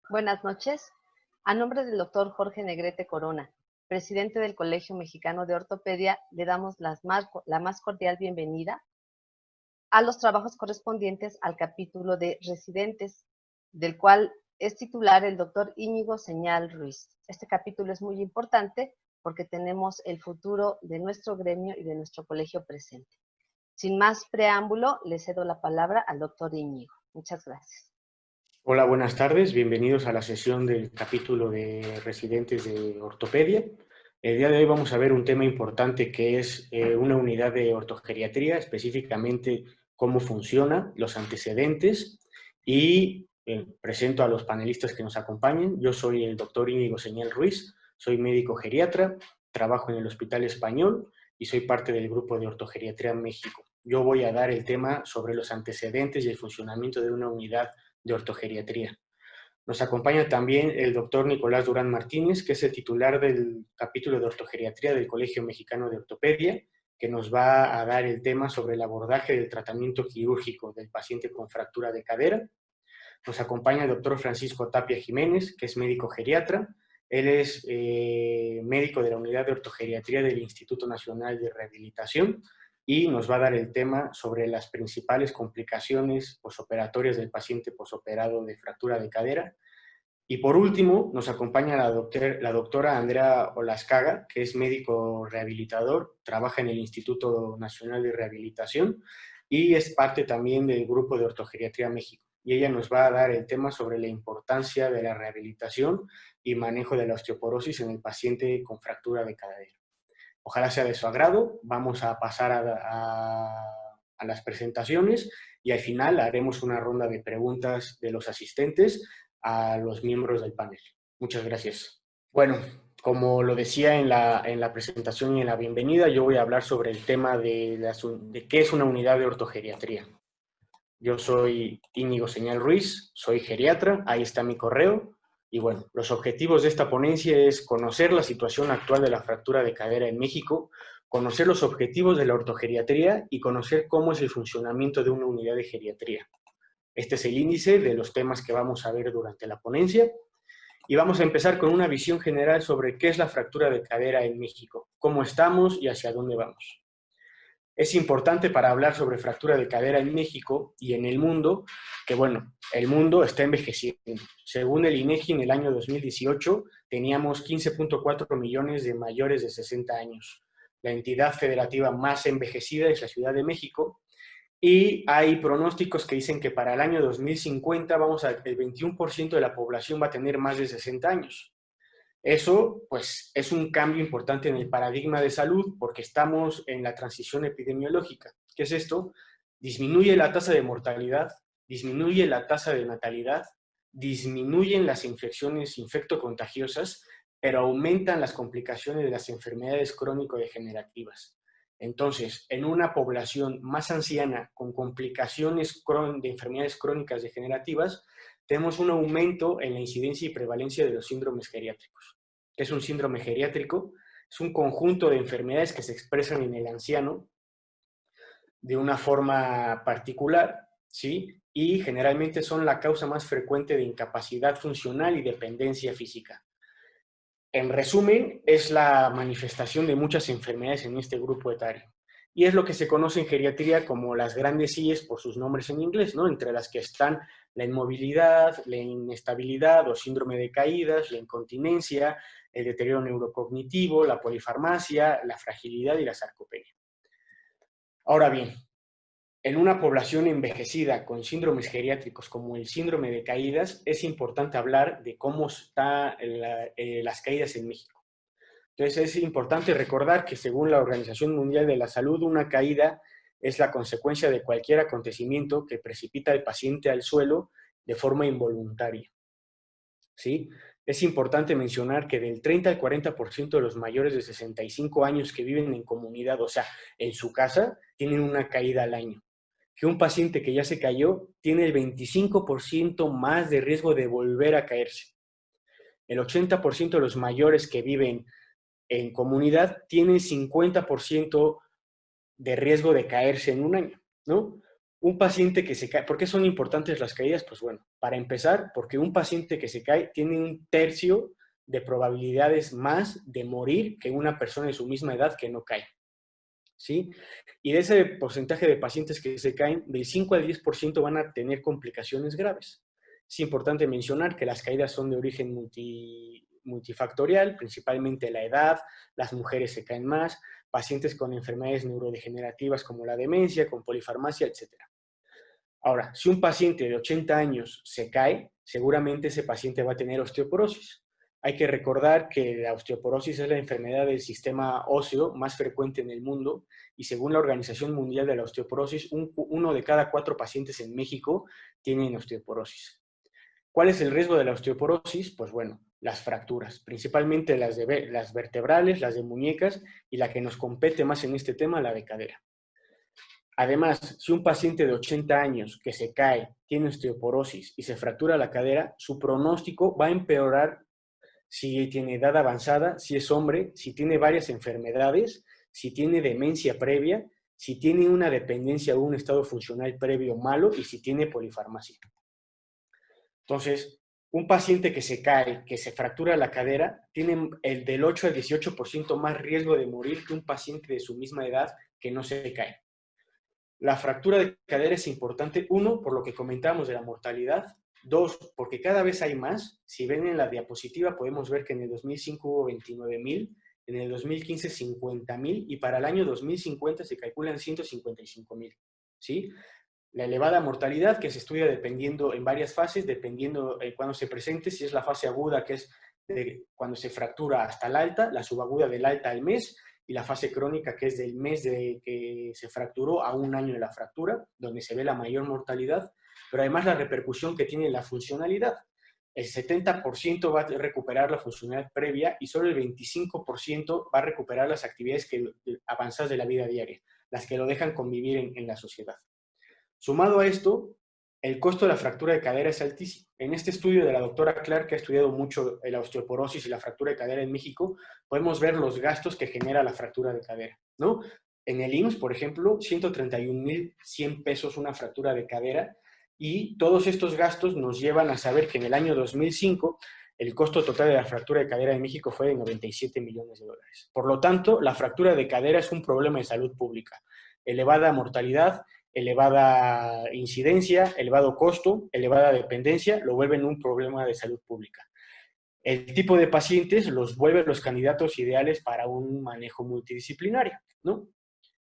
Buenas noches. A nombre del doctor Jorge Negrete Corona, presidente del Colegio Mexicano de Ortopedia, le damos la más cordial bienvenida a los trabajos correspondientes al capítulo de residentes, del cual es titular el doctor Íñigo Señal Ruiz. Este capítulo es muy importante porque tenemos el futuro de nuestro gremio y de nuestro colegio presente. Sin más preámbulo, le cedo la palabra al doctor Íñigo. Muchas gracias. Hola, buenas tardes. Bienvenidos a la sesión del capítulo de residentes de ortopedia. El día de hoy vamos a ver un tema importante que es una unidad de ortogeriatría, específicamente cómo funciona, los antecedentes y presento a los panelistas que nos acompañan. Yo soy el doctor Íñigo Señal Ruiz, soy médico geriatra, trabajo en el Hospital Español y soy parte del grupo de ortogeriatría México. Yo voy a dar el tema sobre los antecedentes y el funcionamiento de una unidad de ortogeriatría. Nos acompaña también el doctor Nicolás Durán Martínez, que es el titular del capítulo de ortogeriatría del Colegio Mexicano de Ortopedia, que nos va a dar el tema sobre el abordaje del tratamiento quirúrgico del paciente con fractura de cadera. Nos acompaña el doctor Francisco Tapia Jiménez, que es médico geriatra. Él es médico de la unidad de ortogeriatría del Instituto Nacional de Rehabilitación y nos va a dar el tema sobre las principales complicaciones posoperatorias del paciente posoperado de fractura de cadera. Y por último, nos acompaña la doctora Andrea Olascaga, que es médico rehabilitador, trabaja en el Instituto Nacional de Rehabilitación y es parte también del grupo de Ortogeriatría México. Y ella nos va a dar el tema sobre la importancia de la rehabilitación y manejo de la osteoporosis en el paciente con fractura de cadera. Ojalá sea de su agrado. Vamos a pasar a las presentaciones y al final haremos una ronda de preguntas de los asistentes a los miembros del panel. Muchas gracias. Bueno, como lo decía en la presentación y en la bienvenida, yo voy a hablar sobre el tema de qué es una unidad de ortogeriatría. Yo soy Íñigo Señal Ruiz, soy geriatra, ahí está mi correo. Y bueno, los objetivos de esta ponencia es conocer la situación actual de la fractura de cadera en México, conocer los objetivos de la ortogeriatría y conocer cómo es el funcionamiento de una unidad de geriatría. Este es el índice de los temas que vamos a ver durante la ponencia. Y vamos a empezar con una visión general sobre qué es la fractura de cadera en México, cómo estamos y hacia dónde vamos. Es importante para hablar sobre fractura de cadera en México y en el mundo, que bueno, el mundo está envejeciendo. Según el INEGI, en el año 2018 teníamos 15.4 millones de mayores de 60 años. La entidad federativa más envejecida es la Ciudad de México y hay pronósticos que dicen que para el año 2050 el 21% de la población va a tener más de 60 años. Eso, pues, es un cambio importante en el paradigma de salud porque estamos en la transición epidemiológica. ¿Qué es esto? Disminuye la tasa de mortalidad, disminuye la tasa de natalidad, disminuyen las infecciones infectocontagiosas, pero aumentan las complicaciones de las enfermedades crónico-degenerativas. Entonces, en una población más anciana con complicaciones de enfermedades crónicas degenerativas, tenemos un aumento en la incidencia y prevalencia de los síndromes geriátricos. ¿Qué es un síndrome geriátrico? Es un conjunto de enfermedades que se expresan en el anciano de una forma particular, ¿sí? Y generalmente son la causa más frecuente de incapacidad funcional y dependencia física. En resumen, es la manifestación de muchas enfermedades en este grupo etario. Y es lo que se conoce en geriatría como las grandes IES por sus nombres en inglés, ¿no? Entre las que están la inmovilidad, la inestabilidad o síndrome de caídas, la incontinencia, el deterioro neurocognitivo, la polifarmacia, la fragilidad y la sarcopenia. Ahora bien, en una población envejecida con síndromes geriátricos como el síndrome de caídas, es importante hablar de cómo están las caídas en México. Entonces es importante recordar que según la Organización Mundial de la Salud, una caída es la consecuencia de cualquier acontecimiento que precipita al paciente al suelo de forma involuntaria, ¿sí? Es importante mencionar que del 30 al 40% de los mayores de 65 años que viven en comunidad, o sea, en su casa, tienen una caída al año. Que un paciente que ya se cayó tiene el 25% más de riesgo de volver a caerse. El 80% de los mayores que viven en comunidad tienen 50% de riesgo de caerse en un año, ¿no? Un paciente que se cae, ¿por qué son importantes las caídas? Pues bueno, para empezar, porque un paciente que se cae tiene 1/3 de probabilidades más de morir que una persona de su misma edad que no cae, ¿sí? Y de ese porcentaje de pacientes que se caen, del 5 al 10% van a tener complicaciones graves. Es importante mencionar que las caídas son de origen multifactorial, principalmente la edad, las mujeres se caen más, pacientes con enfermedades neurodegenerativas como la demencia, con polifarmacia, etc. Ahora, si un paciente de 80 años se cae, seguramente ese paciente va a tener osteoporosis. Hay que recordar que la osteoporosis es la enfermedad del sistema óseo más frecuente en el mundo y según la Organización Mundial de la Osteoporosis, 1 de cada 4 pacientes en México tienen osteoporosis. ¿Cuál es el riesgo de la osteoporosis? Pues bueno, las fracturas, principalmente las vertebrales, las de muñecas y la que nos compete más en este tema, la de cadera. Además, si un paciente de 80 años que se cae, tiene osteoporosis y se fractura la cadera, su pronóstico va a empeorar si tiene edad avanzada, si es hombre, si tiene varias enfermedades, si tiene demencia previa, si tiene una dependencia o un estado funcional previo malo y si tiene polifarmacia. Entonces, un paciente que se cae, que se fractura la cadera, tiene el del 8 al 18% más riesgo de morir que un paciente de su misma edad que no se cae. La fractura de cadera es importante, 1, por lo que comentábamos de la mortalidad, 2, porque cada vez hay más. Si ven en la diapositiva podemos ver que en el 2005 hubo 29,000, en el 2015 50,000 y para el año 2050 se calculan 155,000, ¿sí? La elevada mortalidad que se estudia dependiendo en varias fases, dependiendo cuando se presente, si es la fase aguda, que es cuando se fractura hasta la alta, la subaguda del alta al mes, y la fase crónica, que es del mes de que se fracturó a 1 año de la fractura, donde se ve la mayor mortalidad, pero además la repercusión que tiene la funcionalidad. El 70% va a recuperar la funcionalidad previa y solo el 25% va a recuperar las actividades avanzadas de la vida diaria, las que lo dejan convivir en la sociedad. Sumado a esto, el costo de la fractura de cadera es altísimo. En este estudio de la doctora Clark, que ha estudiado mucho la osteoporosis y la fractura de cadera en México, podemos ver los gastos que genera la fractura de cadera, ¿no? En el IMSS, por ejemplo, 131,100 pesos una fractura de cadera, y todos estos gastos nos llevan a saber que en el año 2005 el costo total de la fractura de cadera en México fue de 97 millones de dólares. Por lo tanto, la fractura de cadera es un problema de salud pública. Elevada mortalidad, elevada incidencia, elevado costo, elevada dependencia, lo vuelven un problema de salud pública. El tipo de pacientes los vuelve los candidatos ideales para un manejo multidisciplinario, ¿no?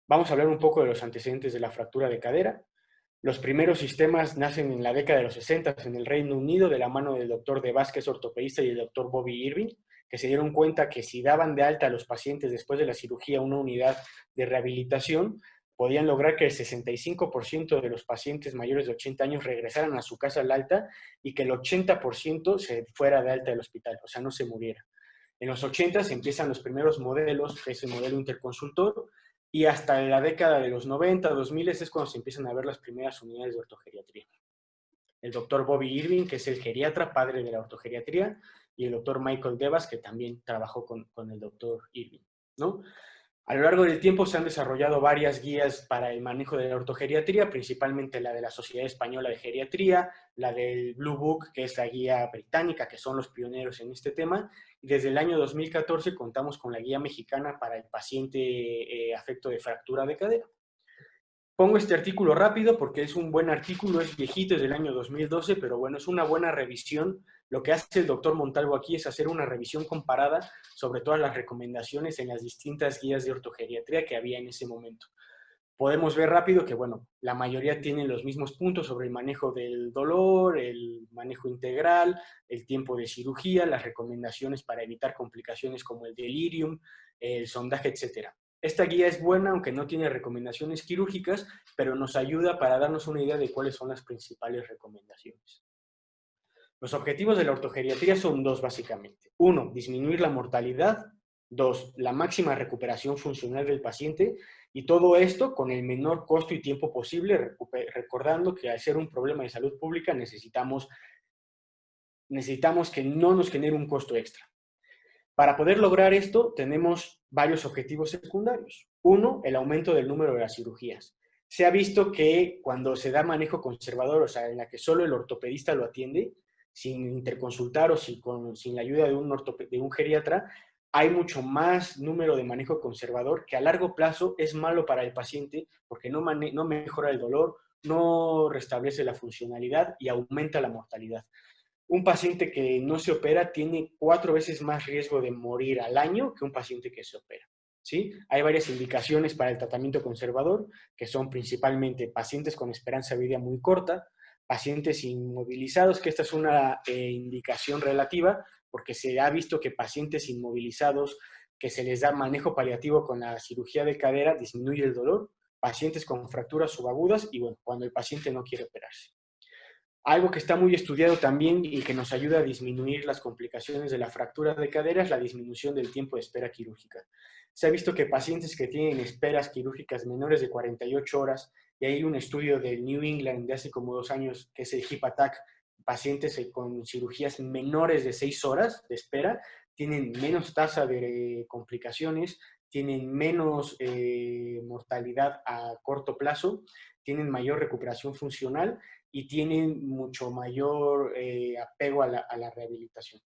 Vamos a hablar un poco de los antecedentes de la fractura de cadera. Los primeros sistemas nacen en la década de los 60 en el Reino Unido de la mano del doctor De Vázquez, ortopedista, y el doctor Bobby Irving, que se dieron cuenta que si daban de alta a los pacientes después de la cirugía una unidad de rehabilitación, podían lograr que el 65% de los pacientes mayores de 80 años regresaran a su casa al alta y que el 80% se fuera de alta del hospital, o sea, no se muriera. En los 80 se empiezan los primeros modelos, que es el modelo interconsultor, y hasta la década de los 90, 2000 es cuando se empiezan a ver las primeras unidades de ortogeriatría. El doctor Bobby Irving, que es el geriatra, padre de la ortogeriatría, y el doctor Michael Devas, que también trabajó con el doctor Irving, ¿no? A lo largo del tiempo se han desarrollado varias guías para el manejo de la ortogeriatría, principalmente la de la Sociedad Española de Geriatría, la del Blue Book, que es la guía británica, que son los pioneros en este tema, y desde el año 2014 contamos con la guía mexicana para el paciente afecto de fractura de cadera. Pongo este artículo rápido porque es un buen artículo, es viejito, es del año 2012, pero bueno, es una buena revisión. Lo que hace el doctor Montalvo aquí es hacer una revisión comparada sobre todas las recomendaciones en las distintas guías de ortogeriatría que había en ese momento. Podemos ver rápido que, bueno, la mayoría tienen los mismos puntos sobre el manejo del dolor, el manejo integral, el tiempo de cirugía, las recomendaciones para evitar complicaciones como el delirium, el sondaje, etc. Esta guía es buena, aunque no tiene recomendaciones quirúrgicas, pero nos ayuda para darnos una idea de cuáles son las principales recomendaciones. Los objetivos de la ortogeriatría son 2 básicamente. 1, disminuir la mortalidad. 2, la máxima recuperación funcional del paciente, y todo esto con el menor costo y tiempo posible, recordando que al ser un problema de salud pública necesitamos que no nos genere un costo extra. Para poder lograr esto tenemos varios objetivos secundarios. 1, el aumento del número de las cirugías. se ha visto que cuando se da manejo conservador, o sea, en la que solo el ortopedista lo atiende, sin interconsultar o sin la ayuda de un geriatra, hay mucho más número de manejo conservador que a largo plazo es malo para el paciente porque no mejora el dolor, no restablece la funcionalidad y aumenta la mortalidad. Un paciente que no se opera tiene 4 veces más riesgo de morir al año que un paciente que se opera. ¿Sí? Hay varias indicaciones para el tratamiento conservador, que son principalmente pacientes con esperanza de vida muy corta, pacientes inmovilizados, que esta es una indicación relativa, porque se ha visto que pacientes inmovilizados que se les da manejo paliativo con la cirugía de cadera disminuye el dolor, pacientes con fracturas subagudas y bueno, cuando el paciente no quiere operarse. Algo que está muy estudiado también y que nos ayuda a disminuir las complicaciones de la fractura de cadera es la disminución del tiempo de espera quirúrgica. Se ha visto que pacientes que tienen esperas quirúrgicas menores de 48 horas, y hay un estudio del New England de hace como 2 años, que es el HIP ATTACK, pacientes con cirugías menores de 6 horas de espera, tienen menos tasa de complicaciones, tienen menos mortalidad a corto plazo, tienen mayor recuperación funcional y tienen mucho mayor apego a la rehabilitación.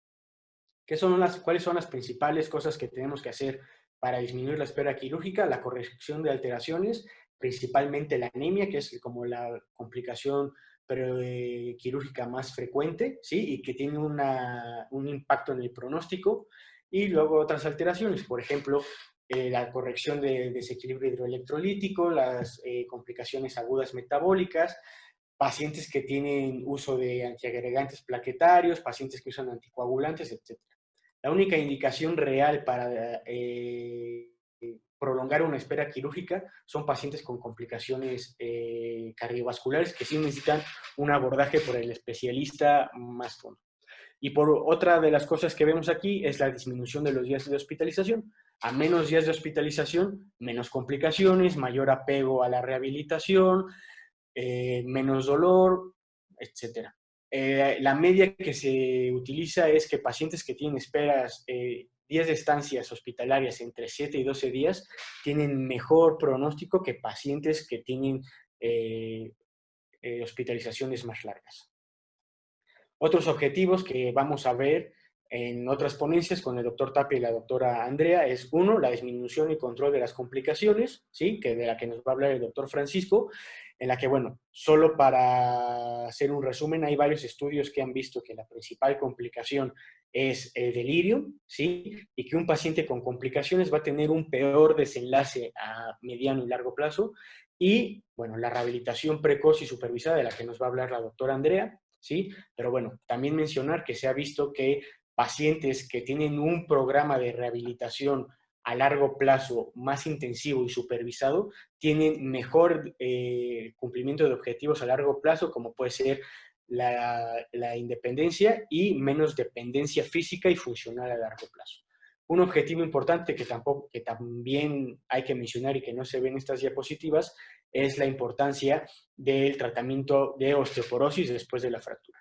¿Cuáles son las principales cosas que tenemos que hacer para disminuir la espera quirúrgica? La corrección de alteraciones, principalmente la anemia, que es como la complicación quirúrgica más frecuente, ¿sí? Y que tiene un impacto en el pronóstico. Y luego otras alteraciones, por ejemplo, la corrección de desequilibrio hidroelectrolítico, las complicaciones agudas metabólicas, pacientes que tienen uso de antiagregantes plaquetarios, pacientes que usan anticoagulantes, etc. La única indicación real para prolongar una espera quirúrgica son pacientes con complicaciones cardiovasculares que sí necesitan un abordaje por el especialista más fondo. Y por otra de las cosas que vemos aquí es la disminución de los días de hospitalización. A menos días de hospitalización, menos complicaciones, mayor apego a la rehabilitación, menos dolor, etcétera. La media que se utiliza es que pacientes que tienen esperas, días de estancias hospitalarias entre 7 y 12 días, tienen mejor pronóstico que pacientes que tienen hospitalizaciones más largas. Otros objetivos que vamos a ver en otras ponencias con el doctor Tapia y la doctora Andrea es, uno, la disminución y control de las complicaciones, ¿sí? De la que nos va a hablar el doctor Francisco, en la que, bueno, solo para hacer un resumen, hay varios estudios que han visto que la principal complicación es el delirio, ¿sí? Y que un paciente con complicaciones va a tener un peor desenlace a mediano y largo plazo. Y, bueno, la rehabilitación precoz y supervisada, de la que nos va a hablar la doctora Andrea, ¿sí? Pero bueno, también mencionar que se ha visto que pacientes que tienen un programa de rehabilitación a largo plazo más intensivo y supervisado tienen mejor cumplimiento de objetivos a largo plazo, como puede ser la independencia y menos dependencia física y funcional a largo plazo. Un objetivo importante que también hay que mencionar y que no se ve en estas diapositivas es la importancia del tratamiento de osteoporosis después de la fractura.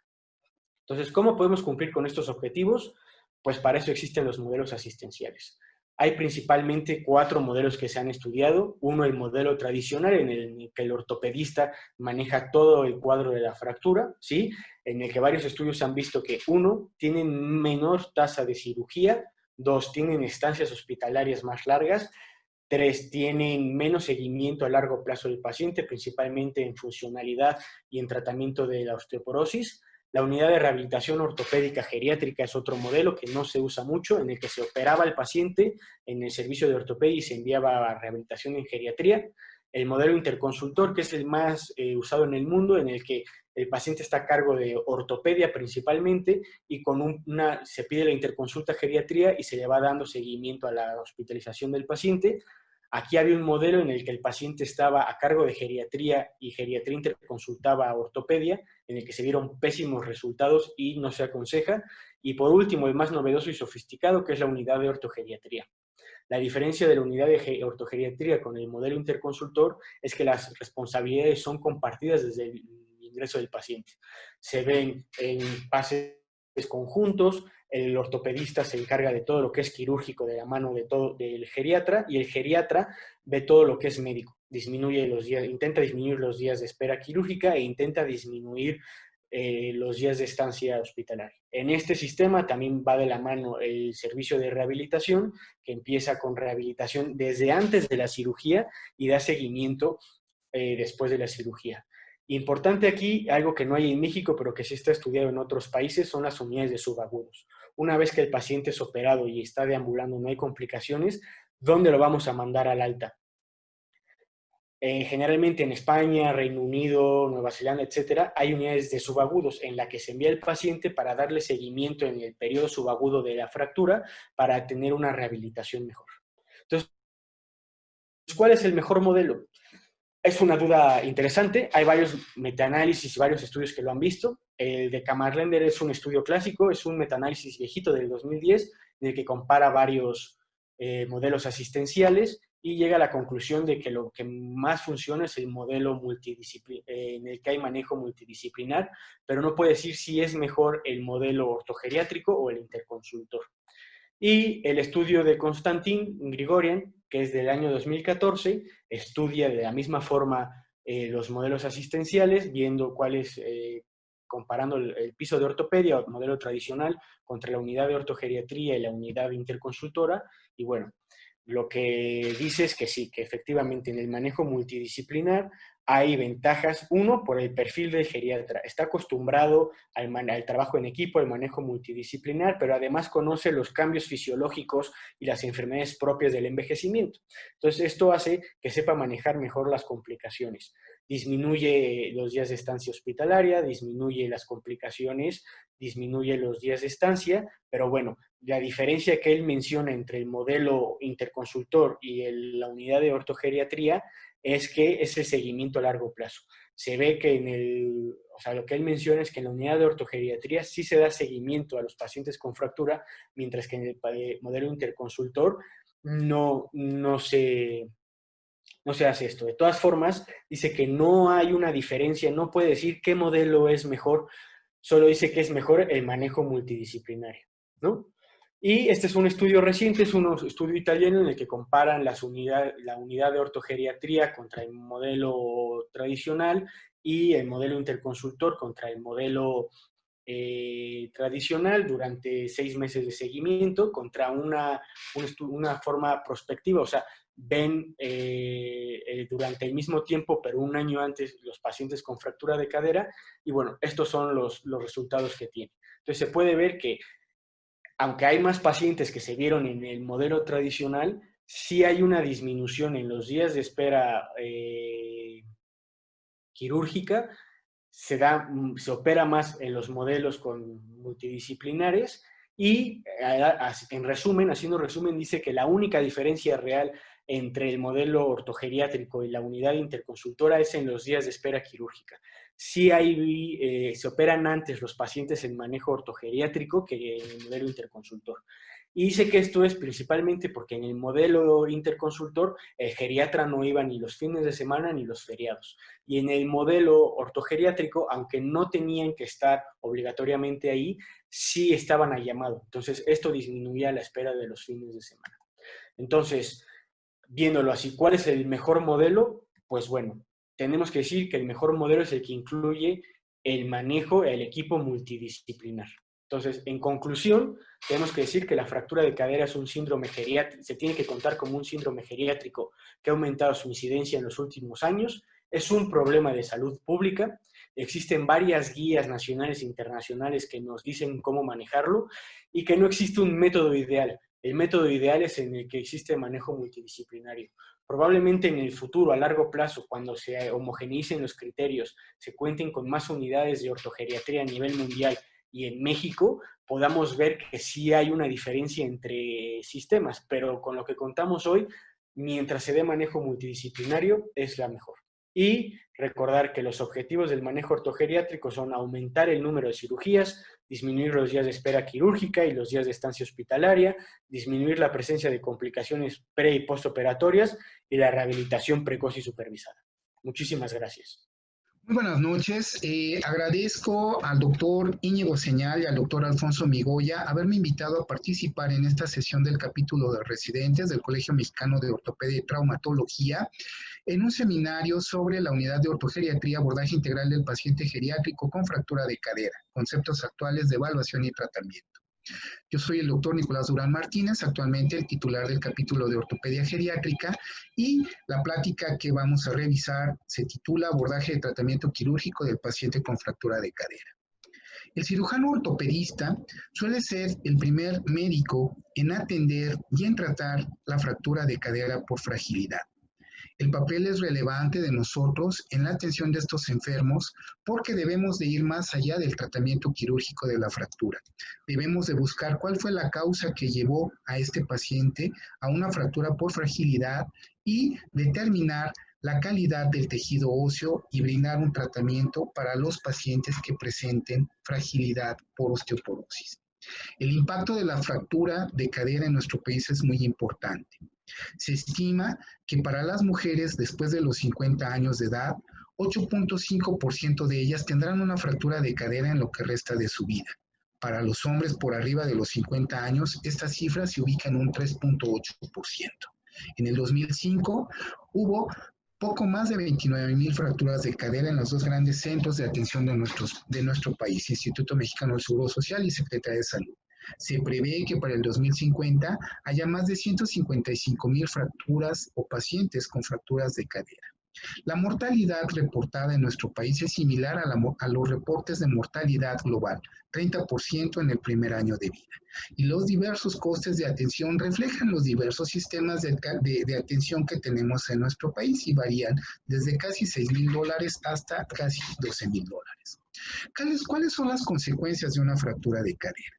Entonces, ¿cómo podemos cumplir con estos objetivos? Pues para eso existen los modelos asistenciales. Hay principalmente 4 modelos que se han estudiado. Uno, el modelo tradicional, en el que el ortopedista maneja todo el cuadro de la fractura, ¿sí? En el que varios estudios han visto que, 1, tienen menor tasa de cirugía, 2, tienen estancias hospitalarias más largas, 3, tienen menos seguimiento a largo plazo del paciente, principalmente en funcionalidad y en tratamiento de la osteoporosis. La unidad de rehabilitación ortopédica geriátrica es otro modelo que no se usa mucho, en el que se operaba al paciente en el servicio de ortopedia y se enviaba a rehabilitación en geriatría. El modelo interconsultor, que es el más usado en el mundo, en el que el paciente está a cargo de ortopedia principalmente y se pide la interconsulta geriatría y se le va dando seguimiento a la hospitalización del paciente. Aquí había un modelo en el que el paciente estaba a cargo de geriatría y geriatría interconsultaba a ortopedia, en el que se vieron pésimos resultados y no se aconseja. Y por último, el más novedoso y sofisticado, que es la unidad de ortogeriatría. La diferencia de la unidad de ortogeriatría con el modelo interconsultor es que las responsabilidades son compartidas desde el ingreso del paciente. Se ven en pases conjuntos, el ortopedista se encarga de todo lo que es quirúrgico de la mano del geriatra y el geriatra ve todo lo que es médico. intenta disminuir los días de espera quirúrgica e intenta disminuir los días de estancia hospitalaria. En este sistema también va de la mano el servicio de rehabilitación, que empieza con rehabilitación desde antes de la cirugía y da seguimiento después de la cirugía. Importante aquí, algo que no hay en México, pero que sí está estudiado en otros países, son las unidades de subagudos. Una vez que el paciente es operado y está deambulando, no hay complicaciones, ¿dónde lo vamos a mandar al alta? Generalmente en España, Reino Unido, Nueva Zelanda, etcétera, hay unidades de subagudos en la que se envía el paciente para darle seguimiento en el periodo subagudo de la fractura para tener una rehabilitación mejor. Entonces, ¿cuál es el mejor modelo? Es una duda interesante. Hay varios metaanálisis y varios estudios que lo han visto. El de Kammerländer es un estudio clásico, es un metaanálisis viejito del 2010 en el que compara varios modelos asistenciales y llega a la conclusión de que lo que más funciona es el modelo en el que hay manejo multidisciplinar, pero no puede decir si es mejor el modelo ortogeriátrico o el interconsultor. Y el estudio de Konstantin Grigorian, que es del año 2014, estudia de la misma forma los modelos asistenciales, viendo cuáles, comparando el piso de ortopedia o modelo tradicional contra la unidad de ortogeriatría y la unidad interconsultora, y bueno, lo que dice es que sí, que efectivamente en el manejo multidisciplinar hay ventajas. Uno, por el perfil del geriatra. Está acostumbrado al trabajo en equipo, al manejo multidisciplinar, pero además conoce los cambios fisiológicos y las enfermedades propias del envejecimiento. Entonces, esto hace que sepa manejar mejor las complicaciones. Disminuye los días de estancia hospitalaria, disminuye las complicaciones, disminuye los días de estancia, pero bueno, la diferencia que él menciona entre el modelo interconsultor y la unidad de ortogeriatría es que es el seguimiento a largo plazo. Se ve que lo que él menciona es que en la unidad de ortogeriatría sí se da seguimiento a los pacientes con fractura, mientras que en el modelo interconsultor no se hace esto. De todas formas, dice que no hay una diferencia, no puede decir qué modelo es mejor, solo dice que es mejor el manejo multidisciplinario, ¿no? Y este es un estudio reciente, es un estudio italiano en el que comparan la unidad de ortogeriatría contra el modelo tradicional y el modelo interconsultor contra el modelo tradicional durante 6 meses de seguimiento contra una forma prospectiva, o sea, ven durante el mismo tiempo, pero un año antes, los pacientes con fractura de cadera, y bueno, estos son los resultados que tiene. Entonces se puede ver que, aunque hay más pacientes que se vieron en el modelo tradicional, sí hay una disminución en los días de espera quirúrgica, se opera más en los modelos multidisciplinares y, haciendo resumen, dice que la única diferencia real entre el modelo ortogeriátrico y la unidad interconsultora es en los días de espera quirúrgica. Sí se operan antes los pacientes en manejo ortogeriátrico que en el modelo interconsultor. Y dice que esto es principalmente porque en el modelo interconsultor el geriatra no iba ni los fines de semana ni los feriados. Y en el modelo ortogeriátrico, aunque no tenían que estar obligatoriamente ahí, sí estaban a llamado. Entonces, esto disminuía la espera de los fines de semana. Entonces, viéndolo así, ¿cuál es el mejor modelo? Pues bueno, tenemos que decir que el mejor modelo es el que incluye el manejo, el equipo multidisciplinar. Entonces, en conclusión, tenemos que decir que la fractura de cadera es un síndrome geriátrico, se tiene que contar como un síndrome geriátrico que ha aumentado su incidencia en los últimos años. Es un problema de salud pública. Existen varias guías nacionales e internacionales que nos dicen cómo manejarlo y que no existe un método ideal. El método ideal es en el que existe manejo multidisciplinario. Probablemente en el futuro, a largo plazo, cuando se homogeneicen los criterios, se cuenten con más unidades de ortogeriatría a nivel mundial y en México, podamos ver que sí hay una diferencia entre sistemas, pero con lo que contamos hoy, mientras se dé manejo multidisciplinario, es la mejor. Y recordar que los objetivos del manejo ortogeriátrico son aumentar el número de cirugías, disminuir los días de espera quirúrgica y los días de estancia hospitalaria, disminuir la presencia de complicaciones pre- y postoperatorias y la rehabilitación precoz y supervisada. Muchísimas gracias. Muy buenas noches. Agradezco al doctor Íñigo Señal y al doctor Alfonso Migoya haberme invitado a participar en esta sesión del capítulo de residentes del Colegio Mexicano de Ortopedia y Traumatología. en un seminario sobre la unidad de ortogeriatría, abordaje integral del paciente geriátrico con fractura de cadera, conceptos actuales de evaluación y tratamiento. Yo soy el doctor Nicolás Durán Martínez, actualmente el titular del capítulo de ortopedia geriátrica, y la plática que vamos a revisar se titula Abordaje de tratamiento quirúrgico del paciente con fractura de cadera. El cirujano ortopedista suele ser el primer médico en atender y en tratar la fractura de cadera por fragilidad. El papel es relevante de nosotros en la atención de estos enfermos porque debemos de ir más allá del tratamiento quirúrgico de la fractura. Debemos de buscar cuál fue la causa que llevó a este paciente a una fractura por fragilidad y determinar la calidad del tejido óseo y brindar un tratamiento para los pacientes que presenten fragilidad por osteoporosis. El impacto de la fractura de cadera en nuestro país es muy importante. Se estima que para las mujeres después de los 50 años de edad, 8.5% de ellas tendrán una fractura de cadera en lo que resta de su vida. Para los hombres por arriba de los 50 años, esta cifra se ubica en un 3.8%. En el 2005 hubo poco más de 29,000 fracturas de cadera en los dos grandes centros de atención de nuestro país, Instituto Mexicano del Seguro Social y Secretaría de Salud. Se prevé que para el 2050 haya más de 155,000 fracturas o pacientes con fracturas de cadera. La mortalidad reportada en nuestro país es similar a los reportes de mortalidad global, 30% en el primer año de vida. Y los diversos costes de atención reflejan los diversos sistemas de atención que tenemos en nuestro país y varían desde casi $6,000 hasta casi $12,000. ¿Cuáles son las consecuencias de una fractura de cadera?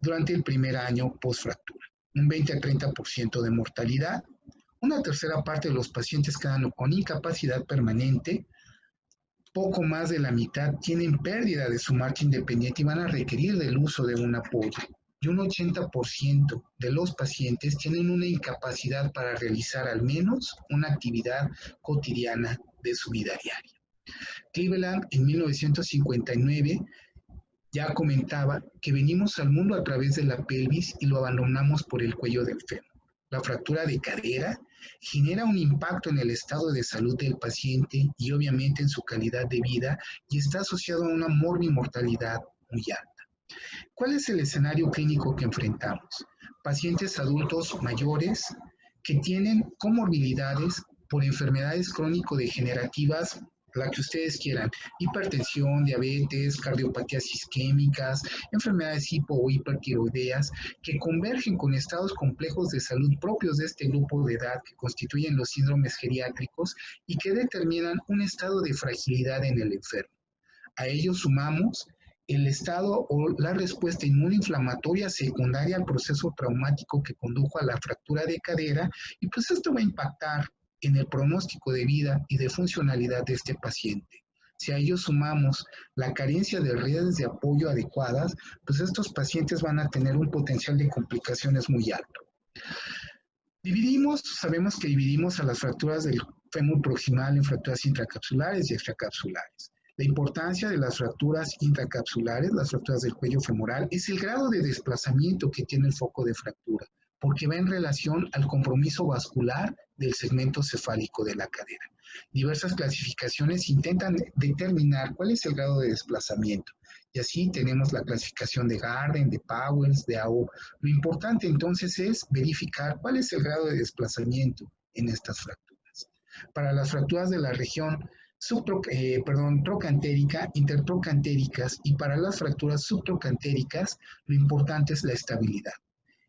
Durante el primer año post-fractura, un 20 a 30% de mortalidad. Una tercera parte de los pacientes quedan con incapacidad permanente, poco más de la mitad tienen pérdida de su marcha independiente y van a requerir del uso de un apoyo. Y un 80% de los pacientes tienen una incapacidad para realizar al menos una actividad cotidiana de su vida diaria. Cleveland en 1959 ya comentaba que venimos al mundo a través de la pelvis y lo abandonamos por el cuello del fémur. La fractura de cadera genera un impacto en el estado de salud del paciente y obviamente en su calidad de vida y está asociado a una morbimortalidad muy alta. ¿Cuál es el escenario clínico que enfrentamos? Pacientes adultos mayores que tienen comorbilidades por enfermedades crónico-degenerativas, la que ustedes quieran, hipertensión, diabetes, cardiopatías isquémicas, enfermedades hipo o hipertiroideas, que convergen con estados complejos de salud propios de este grupo de edad que constituyen los síndromes geriátricos y que determinan un estado de fragilidad en el enfermo. A ello sumamos el estado o la respuesta inmunoinflamatoria secundaria al proceso traumático que condujo a la fractura de cadera y pues esto va a impactar en el pronóstico de vida y de funcionalidad de este paciente. Si a ello sumamos la carencia de redes de apoyo adecuadas, pues estos pacientes van a tener un potencial de complicaciones muy alto. Sabemos que dividimos a las fracturas del fémur proximal en fracturas intracapsulares y extracapsulares. La importancia de las fracturas intracapsulares, las fracturas del cuello femoral, es el grado de desplazamiento que tiene el foco de fractura, porque va en relación al compromiso vascular del segmento cefálico de la cadera. Diversas clasificaciones intentan determinar cuál es el grado de desplazamiento. Y así tenemos la clasificación de Garden, de Powers, de AO. Lo importante entonces es verificar cuál es el grado de desplazamiento en estas fracturas. Para las fracturas de la región trocantérica, intertrocantéricas y para las fracturas subtrocantéricas, lo importante es la estabilidad.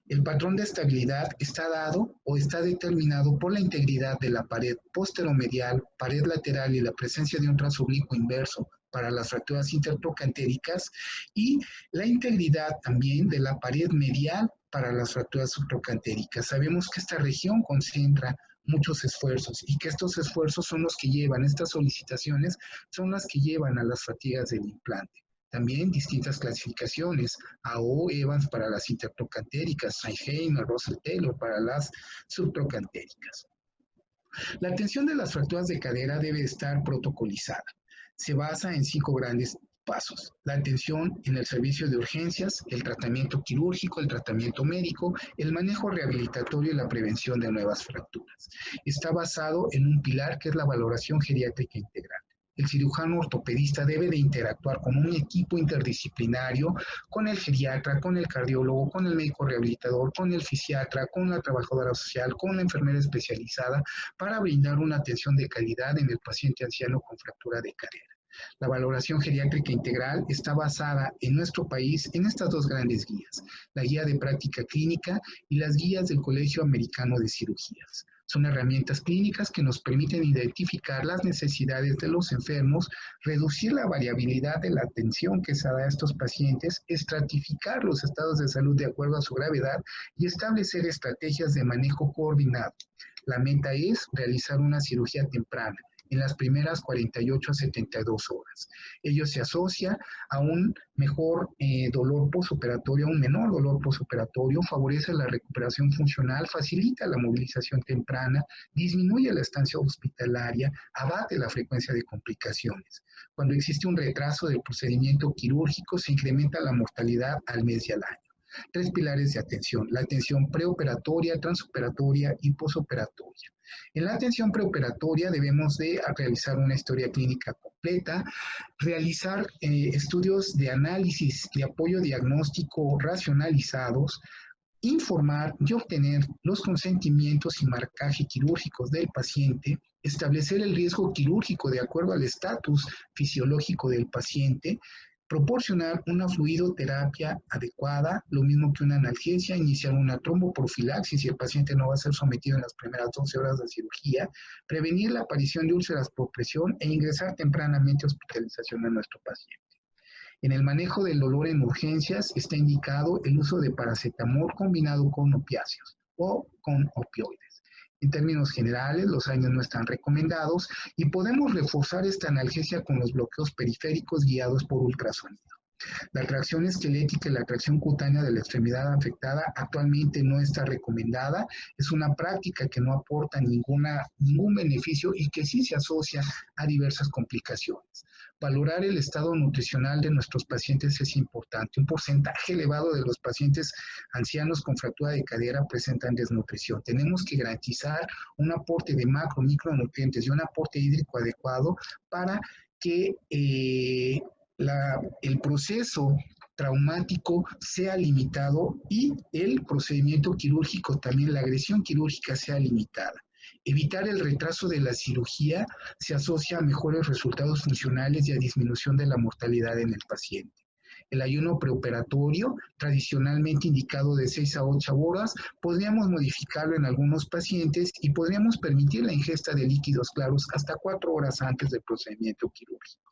El patrón de estabilidad está dado o está determinado por la integridad de la pared posteromedial, pared lateral y la presencia de un trazo oblicuo inverso para las fracturas intertrocantéricas y la integridad también de la pared medial para las fracturas subtrocantéricas. Sabemos que esta región concentra muchos esfuerzos y que estos esfuerzos son los que llevan, estas solicitaciones son las que llevan a las fatigas del implante. También distintas clasificaciones, AO, Evans para las intertrocantéricas, Steinheimer, Russell-Taylor para las subtrocantéricas. La atención de las fracturas de cadera debe estar protocolizada. Se basa en 5 grandes pasos: la atención en el servicio de urgencias, el tratamiento quirúrgico, el tratamiento médico, el manejo rehabilitatorio y la prevención de nuevas fracturas. Está basado en un pilar que es la valoración geriátrica integral. El cirujano ortopedista debe de interactuar con un equipo interdisciplinario, con el geriatra, con el cardiólogo, con el médico rehabilitador, con el fisiatra, con la trabajadora social, con la enfermera especializada, para brindar una atención de calidad en el paciente anciano con fractura de cadera. La valoración geriátrica integral está basada en nuestro país en estas dos grandes guías: la guía de práctica clínica y las guías del Colegio Americano de Cirugías. Son herramientas clínicas que nos permiten identificar las necesidades de los enfermos, reducir la variabilidad de la atención que se da a estos pacientes, estratificar los estados de salud de acuerdo a su gravedad y establecer estrategias de manejo coordinado. La meta es realizar una cirugía temprana en las primeras 48 a 72 horas. Ello se asocia a un mejor dolor postoperatorio, un menor dolor postoperatorio, favorece la recuperación funcional, facilita la movilización temprana, disminuye la estancia hospitalaria, abate la frecuencia de complicaciones. Cuando existe un retraso del procedimiento quirúrgico, se incrementa la mortalidad al mes y al año. 3 pilares de atención: la atención preoperatoria, transoperatoria y posoperatoria. En la atención preoperatoria debemos de realizar una historia clínica completa, realizar estudios de análisis de apoyo diagnóstico racionalizados, informar y obtener los consentimientos y marcaje quirúrgicos del paciente, establecer el riesgo quirúrgico de acuerdo al estatus fisiológico del paciente, proporcionar una fluidoterapia adecuada, lo mismo que una analgesia, iniciar una tromboprofilaxis si el paciente no va a ser sometido en las primeras 12 horas de cirugía, prevenir la aparición de úlceras por presión e ingresar tempranamente a hospitalización a nuestro paciente. En el manejo del dolor en urgencias está indicado el uso de paracetamol combinado con opiáceos o con opioides. En términos generales, los años no están recomendados y podemos reforzar esta analgesia con los bloqueos periféricos guiados por ultrasonido. La tracción esquelética y la tracción cutánea de la extremidad afectada actualmente no está recomendada. Es una práctica que no aporta ningún beneficio y que sí se asocia a diversas complicaciones. Valorar el estado nutricional de nuestros pacientes es importante. Un porcentaje elevado de los pacientes ancianos con fractura de cadera presentan desnutrición. Tenemos que garantizar un aporte de macro, micronutrientes y un aporte hídrico adecuado para que el proceso traumático sea limitado y el procedimiento quirúrgico también, la agresión quirúrgica sea limitada. Evitar el retraso de la cirugía se asocia a mejores resultados funcionales y a disminución de la mortalidad en el paciente. El ayuno preoperatorio, tradicionalmente indicado de 6 a 8 horas, podríamos modificarlo en algunos pacientes y podríamos permitir la ingesta de líquidos claros hasta 4 horas antes del procedimiento quirúrgico.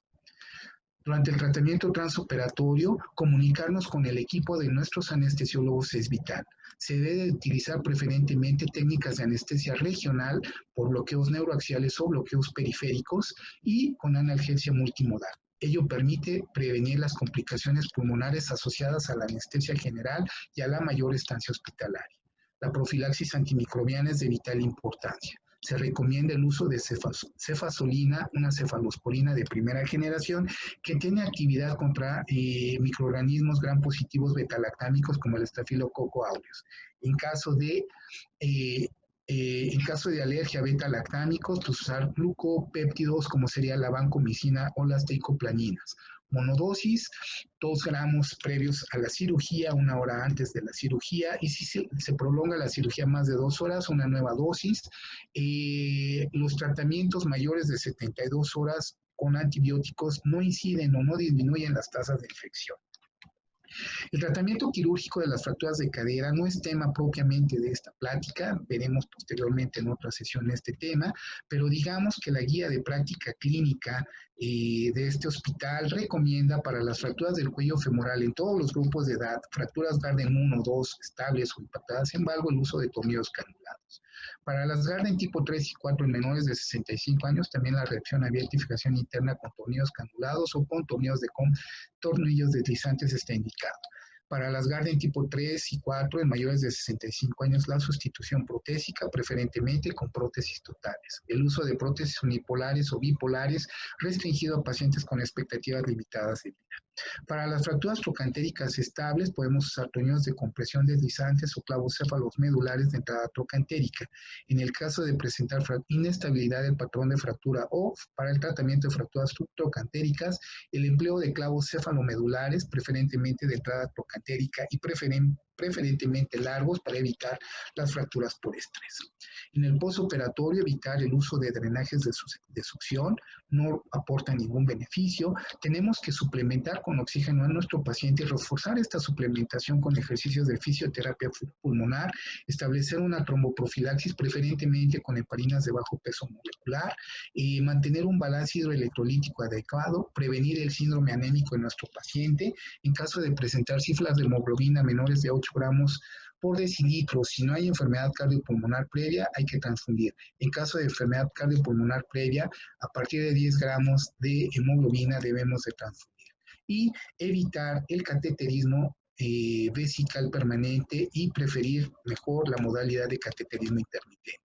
Durante el tratamiento transoperatorio, comunicarnos con el equipo de nuestros anestesiólogos es vital. Se debe utilizar preferentemente técnicas de anestesia regional por bloqueos neuroaxiales o bloqueos periféricos y con analgesia multimodal. Ello permite prevenir las complicaciones pulmonares asociadas a la anestesia general y a la mayor estancia hospitalaria. La profilaxis antimicrobiana es de vital importancia. Se recomienda el uso de cefazolina, una cefalosporina de primera generación que tiene actividad contra microorganismos gram positivos betalactámicos como el estafilococo aureus. En caso de alergia a beta-lactámicos, usar glucopéptidos como sería la vancomicina o las teicoplaninas. Monodosis, 2 gramos previos a la cirugía, 1 hora antes de la cirugía, y si se prolonga la cirugía más de 2 horas, una nueva dosis. Los tratamientos mayores de 72 horas con antibióticos no inciden o no disminuyen las tasas de infección. El tratamiento quirúrgico de las fracturas de cadera no es tema propiamente de esta plática, veremos posteriormente en otra sesión este tema, pero digamos que la guía de práctica clínica de este hospital recomienda para las fracturas del cuello femoral en todos los grupos de edad, fracturas Gardner 1, 2, estables o impactadas en valgo, el uso de tornillos canulados. Para las Gardner tipo 3 y 4 en menores de 65 años, también la reacción abierta y fijación interna con tornillos canulados o con tornillos deslizantes está indicado. Para las Gardner tipo 3 y 4 en mayores de 65 años, la sustitución protésica, preferentemente con prótesis totales. El uso de prótesis unipolares o bipolares restringido a pacientes con expectativas limitadas de vida. Para las fracturas trocantéricas estables podemos usar tornillos de compresión deslizantes o clavos céfalos medulares de entrada trocantérica. En el caso de presentar inestabilidad del patrón de fractura o para el tratamiento de fracturas trocantéricas, el empleo de clavos cefalomedulares, preferentemente de entrada trocantérica y preferentemente largos para evitar las fracturas por estrés. En el postoperatorio, evitar el uso de drenajes de succión no aporta ningún beneficio. Tenemos que suplementar con oxígeno a nuestro paciente y reforzar esta suplementación con ejercicios de fisioterapia pulmonar, establecer una tromboprofilaxis preferentemente con heparinas de bajo peso molecular, mantener un balance hidroelectrolítico adecuado, prevenir el síndrome anémico en nuestro paciente. En caso de presentar cifras de hemoglobina menores de 8 gramos por decilitro, si no hay enfermedad cardiopulmonar previa, hay que transfundir. En caso de enfermedad cardiopulmonar previa, a partir de 10 gramos de hemoglobina debemos de transfundir. Y evitar el cateterismo vesical permanente y preferir mejor la modalidad de cateterismo intermitente.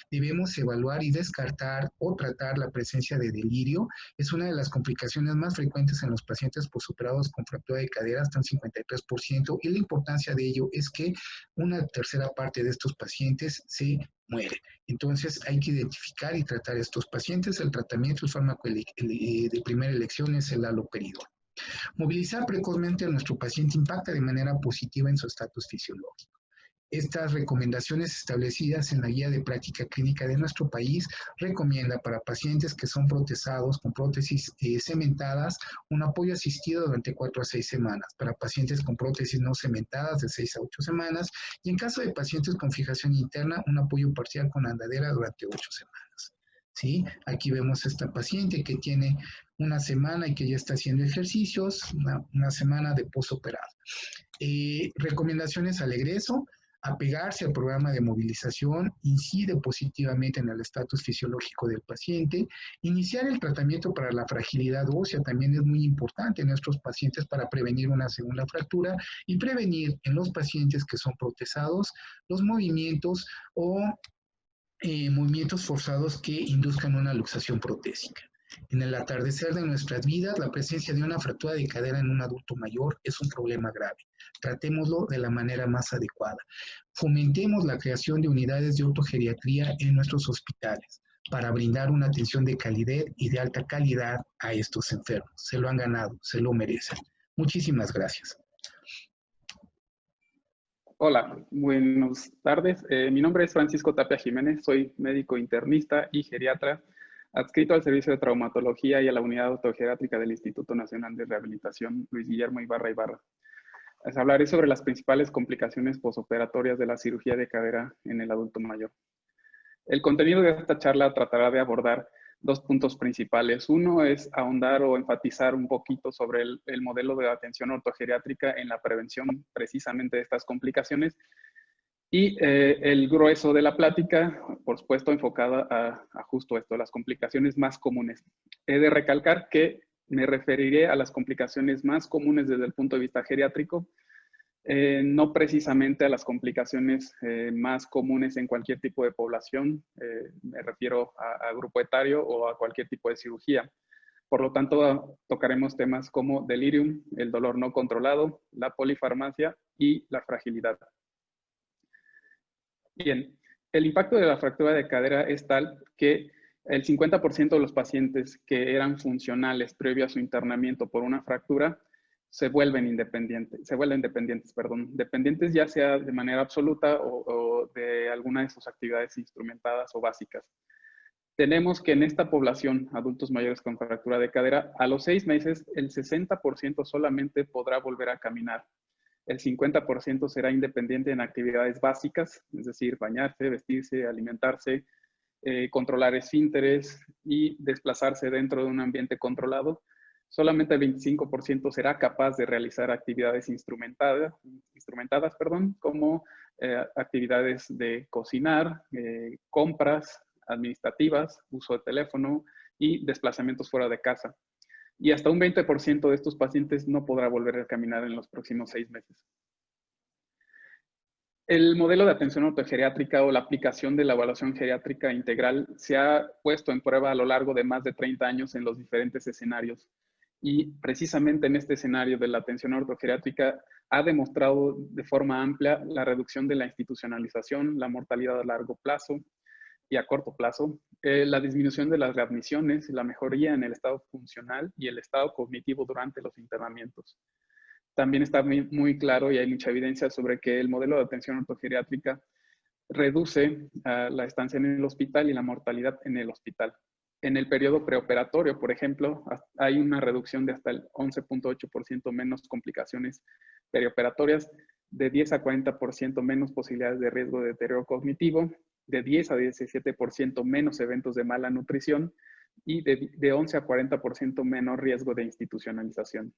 Debemos evaluar y descartar o tratar la presencia de delirio. Es una de las complicaciones más frecuentes en los pacientes posoperados con fractura de cadera, hasta un 53%, y la importancia de ello es que una tercera parte de estos pacientes se muere. Entonces hay que identificar y tratar a estos pacientes. El tratamiento, el fármaco de primera elección es el haloperidol. Movilizar precozmente a nuestro paciente impacta de manera positiva en su estatus fisiológico. Estas recomendaciones establecidas en la guía de práctica clínica de nuestro país recomienda para pacientes que son protesados con prótesis cementadas un apoyo asistido durante 4 a 6 semanas, para pacientes con prótesis no cementadas de 6 a 8 semanas y en caso de pacientes con fijación interna un apoyo parcial con andadera durante 8 semanas. ¿Sí? Aquí vemos a esta paciente que tiene una semana y que ya está haciendo ejercicios, una semana de postoperado. Recomendaciones al egreso. Apegarse al programa de movilización incide positivamente en el estatus fisiológico del paciente. Iniciar el tratamiento para la fragilidad ósea también es muy importante en nuestros pacientes para prevenir una segunda fractura y prevenir en los pacientes que son protesados los movimientos o movimientos forzados que induzcan una luxación protésica. En el atardecer de nuestras vidas, la presencia de una fractura de cadera en un adulto mayor es un problema grave. Tratémoslo de la manera más adecuada. Fomentemos la creación de unidades de ortogeriatría en nuestros hospitales para brindar una atención de calidad y de alta calidad a estos enfermos. Se lo han ganado, se lo merecen. Muchísimas gracias. Hola, buenas tardes. Mi nombre es Francisco Tapia Jiménez, soy médico internista y geriatra, adscrito al Servicio de Traumatología y a la Unidad Ortogeriátrica del Instituto Nacional de Rehabilitación Luis Guillermo Ibarra Ibarra. Les hablaré sobre las principales complicaciones posoperatorias de la cirugía de cadera en el adulto mayor. El contenido de esta charla tratará de abordar 2 puntos principales. Uno es ahondar o enfatizar un poquito sobre el modelo de atención ortogeriátrica en la prevención precisamente de estas complicaciones. Y el grueso de la plática, por supuesto, enfocada a justo esto, las complicaciones más comunes. He de recalcar que me referiré a las complicaciones más comunes desde el punto de vista geriátrico, no precisamente a las complicaciones más comunes en cualquier tipo de población, me refiero a grupo etario o a cualquier tipo de cirugía. Por lo tanto, tocaremos temas como delirium, el dolor no controlado, la polifarmacia y la fragilidad. Bien, el impacto de la fractura de cadera es tal que el 50% de los pacientes que eran funcionales previo a su internamiento por una fractura se vuelven dependientes, dependientes ya sea de manera absoluta o de alguna de sus actividades instrumentadas o básicas. Tenemos que en esta población, adultos mayores con fractura de cadera, a los 6 meses, el 60% solamente podrá volver a caminar. El 50% será independiente en actividades básicas, es decir, bañarse, vestirse, alimentarse, controlar esfínteres y desplazarse dentro de un ambiente controlado. Solamente el 25% será capaz de realizar actividades instrumentadas, como actividades de cocinar, compras administrativas, uso de teléfono y desplazamientos fuera de casa. Y hasta un 20% de estos pacientes no podrá volver a caminar en los próximos 6 meses. El modelo de atención ortogeriátrica o la aplicación de la evaluación geriátrica integral se ha puesto en prueba a lo largo de más de 30 años en los diferentes escenarios. Y precisamente en este escenario de la atención ortogeriátrica ha demostrado de forma amplia la reducción de la institucionalización, la mortalidad a largo plazo y a corto plazo, la disminución de las readmisiones, la mejoría en el estado funcional y el estado cognitivo durante los internamientos. También está muy claro y hay mucha evidencia sobre que el modelo de atención ortogeriátrica reduce la estancia en el hospital y la mortalidad en el hospital. En el periodo preoperatorio, por ejemplo, hay una reducción de hasta el 11.8% menos complicaciones perioperatorias, de 10 a 40% menos posibilidades de riesgo de deterioro cognitivo, de 10 a 17% menos eventos de mala nutrición y de 11 a 40% menos riesgo de institucionalización.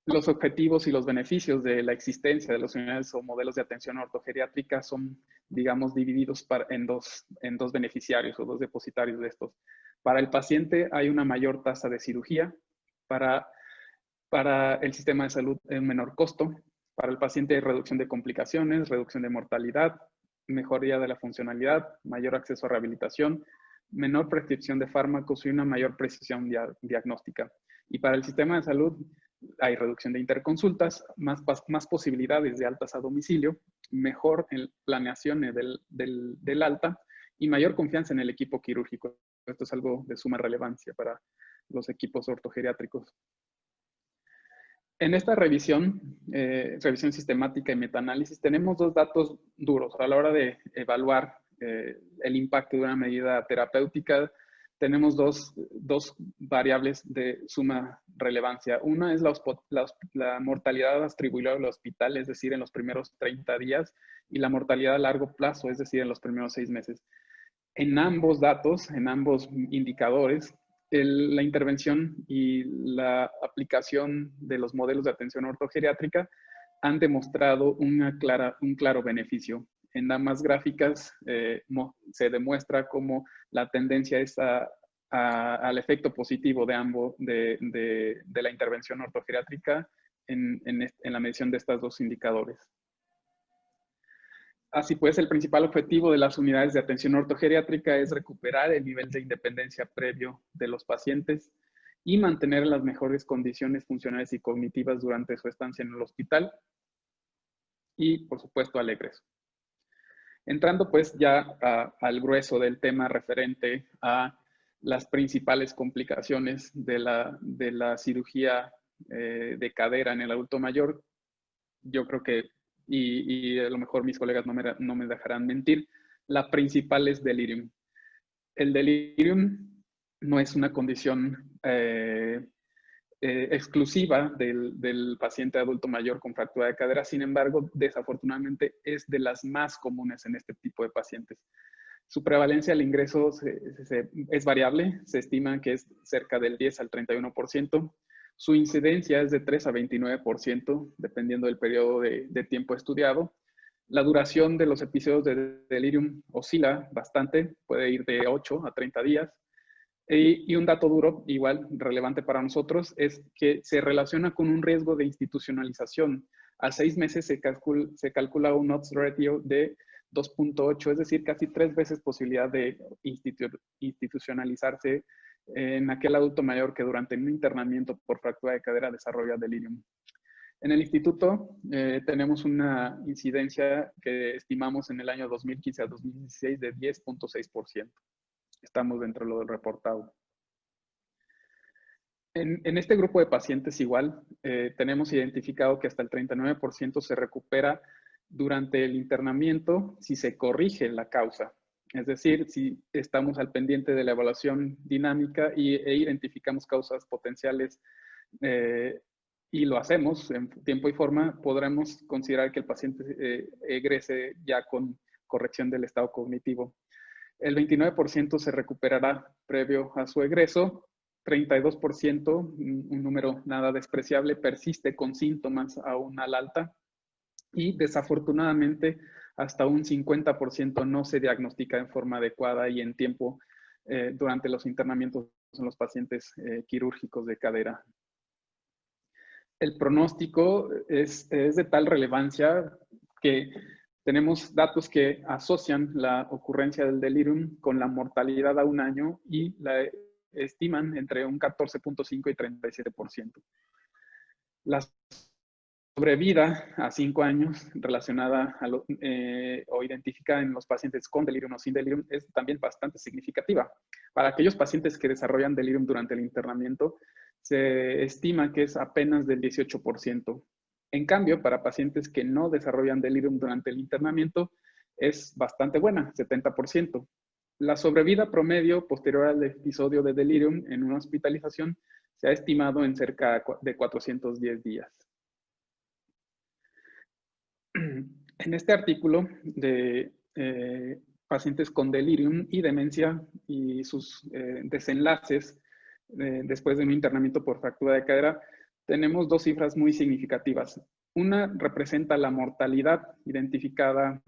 Los objetivos y los beneficios de la existencia de las unidades o modelos de atención ortogeriátrica son, digamos, divididos en dos beneficiarios o dos depositarios de estos. Para el paciente hay una mayor tasa de cirugía, para el sistema de salud un menor costo, para el paciente hay reducción de complicaciones, reducción de mortalidad, mejoría de la funcionalidad, mayor acceso a rehabilitación, menor prescripción de fármacos y una mayor precisión diagnóstica. Y para el sistema de salud hay reducción de interconsultas, más posibilidades de altas a domicilio, mejor planeación del alta y mayor confianza en el equipo quirúrgico. Esto es algo de suma relevancia para los equipos ortogeriátricos. En esta revisión sistemática y metaanálisis, tenemos dos datos duros a la hora de evaluar el impacto de una medida terapéutica. Tenemos dos variables de suma relevancia. Una es la mortalidad atribuible al hospital, es decir, en los primeros 30 días, y la mortalidad a largo plazo, es decir, en los primeros 6 meses. En ambos datos, en ambos indicadores, la intervención y la aplicación de los modelos de atención ortogeriátrica han demostrado un claro beneficio. En ambas gráficas se demuestra cómo la tendencia es al efecto positivo de la intervención ortogeriátrica en la medición de estos dos indicadores. Así pues, el principal objetivo de las unidades de atención ortogeriátrica es recuperar el nivel de independencia previo de los pacientes y mantener las mejores condiciones funcionales y cognitivas durante su estancia en el hospital y, por supuesto, al egreso. Entrando pues ya al grueso del tema referente a las principales complicaciones de la cirugía de cadera en el adulto mayor, yo creo que, y a lo mejor mis colegas no me dejarán mentir, la principal es delirium. El delirium no es una condición exclusiva del paciente adulto mayor con fractura de cadera, sin embargo, desafortunadamente es de las más comunes en este tipo de pacientes. Su prevalencia al ingreso es variable, se estima que es cerca del 10 al 31%. Su incidencia es de 3 a 29%, dependiendo del periodo de tiempo estudiado. La duración de los episodios de delirium oscila bastante, puede ir de 8 a 30 días. Y un dato duro, igual relevante para nosotros, es que se relaciona con un riesgo de institucionalización. A 6 meses se calcula un odds ratio de 2.8, es decir, casi 3 veces posibilidad de institucionalizarse en aquel adulto mayor que durante un internamiento por fractura de cadera desarrolla delirium. En el instituto tenemos una incidencia que estimamos en el año 2015 a 2016 de 10.6%. Estamos dentro de lo del reportado. En este grupo de pacientes igual, tenemos identificado que hasta el 39% se recupera durante el internamiento si se corrige la causa. Es decir, si estamos al pendiente de la evaluación dinámica e identificamos causas potenciales y lo hacemos en tiempo y forma, podremos considerar que el paciente egrese ya con corrección del estado cognitivo. El 29% se recuperará previo a su egreso, 32%, un número nada despreciable, persiste con síntomas aún al alta y desafortunadamente hasta un 50% no se diagnostica en forma adecuada y en tiempo durante los internamientos en los pacientes quirúrgicos de cadera. El pronóstico es de tal relevancia que tenemos datos que asocian la ocurrencia del delirium con la mortalidad a un año y estiman entre un 14.5 y 37%. La sobrevida a 5 años relacionada a o identificada en los pacientes con delirium o sin delirium es también bastante significativa. Para aquellos pacientes que desarrollan delirium durante el internamiento, se estima que es apenas del 18%. En cambio, para pacientes que no desarrollan delirium durante el internamiento, es bastante buena, 70%. La sobrevida promedio posterior al episodio de delirium en una hospitalización se ha estimado en cerca de 410 días. En este artículo de pacientes con delirium y demencia y sus desenlaces después de un internamiento por fractura de cadera, tenemos dos cifras muy significativas. Una representa la mortalidad identificada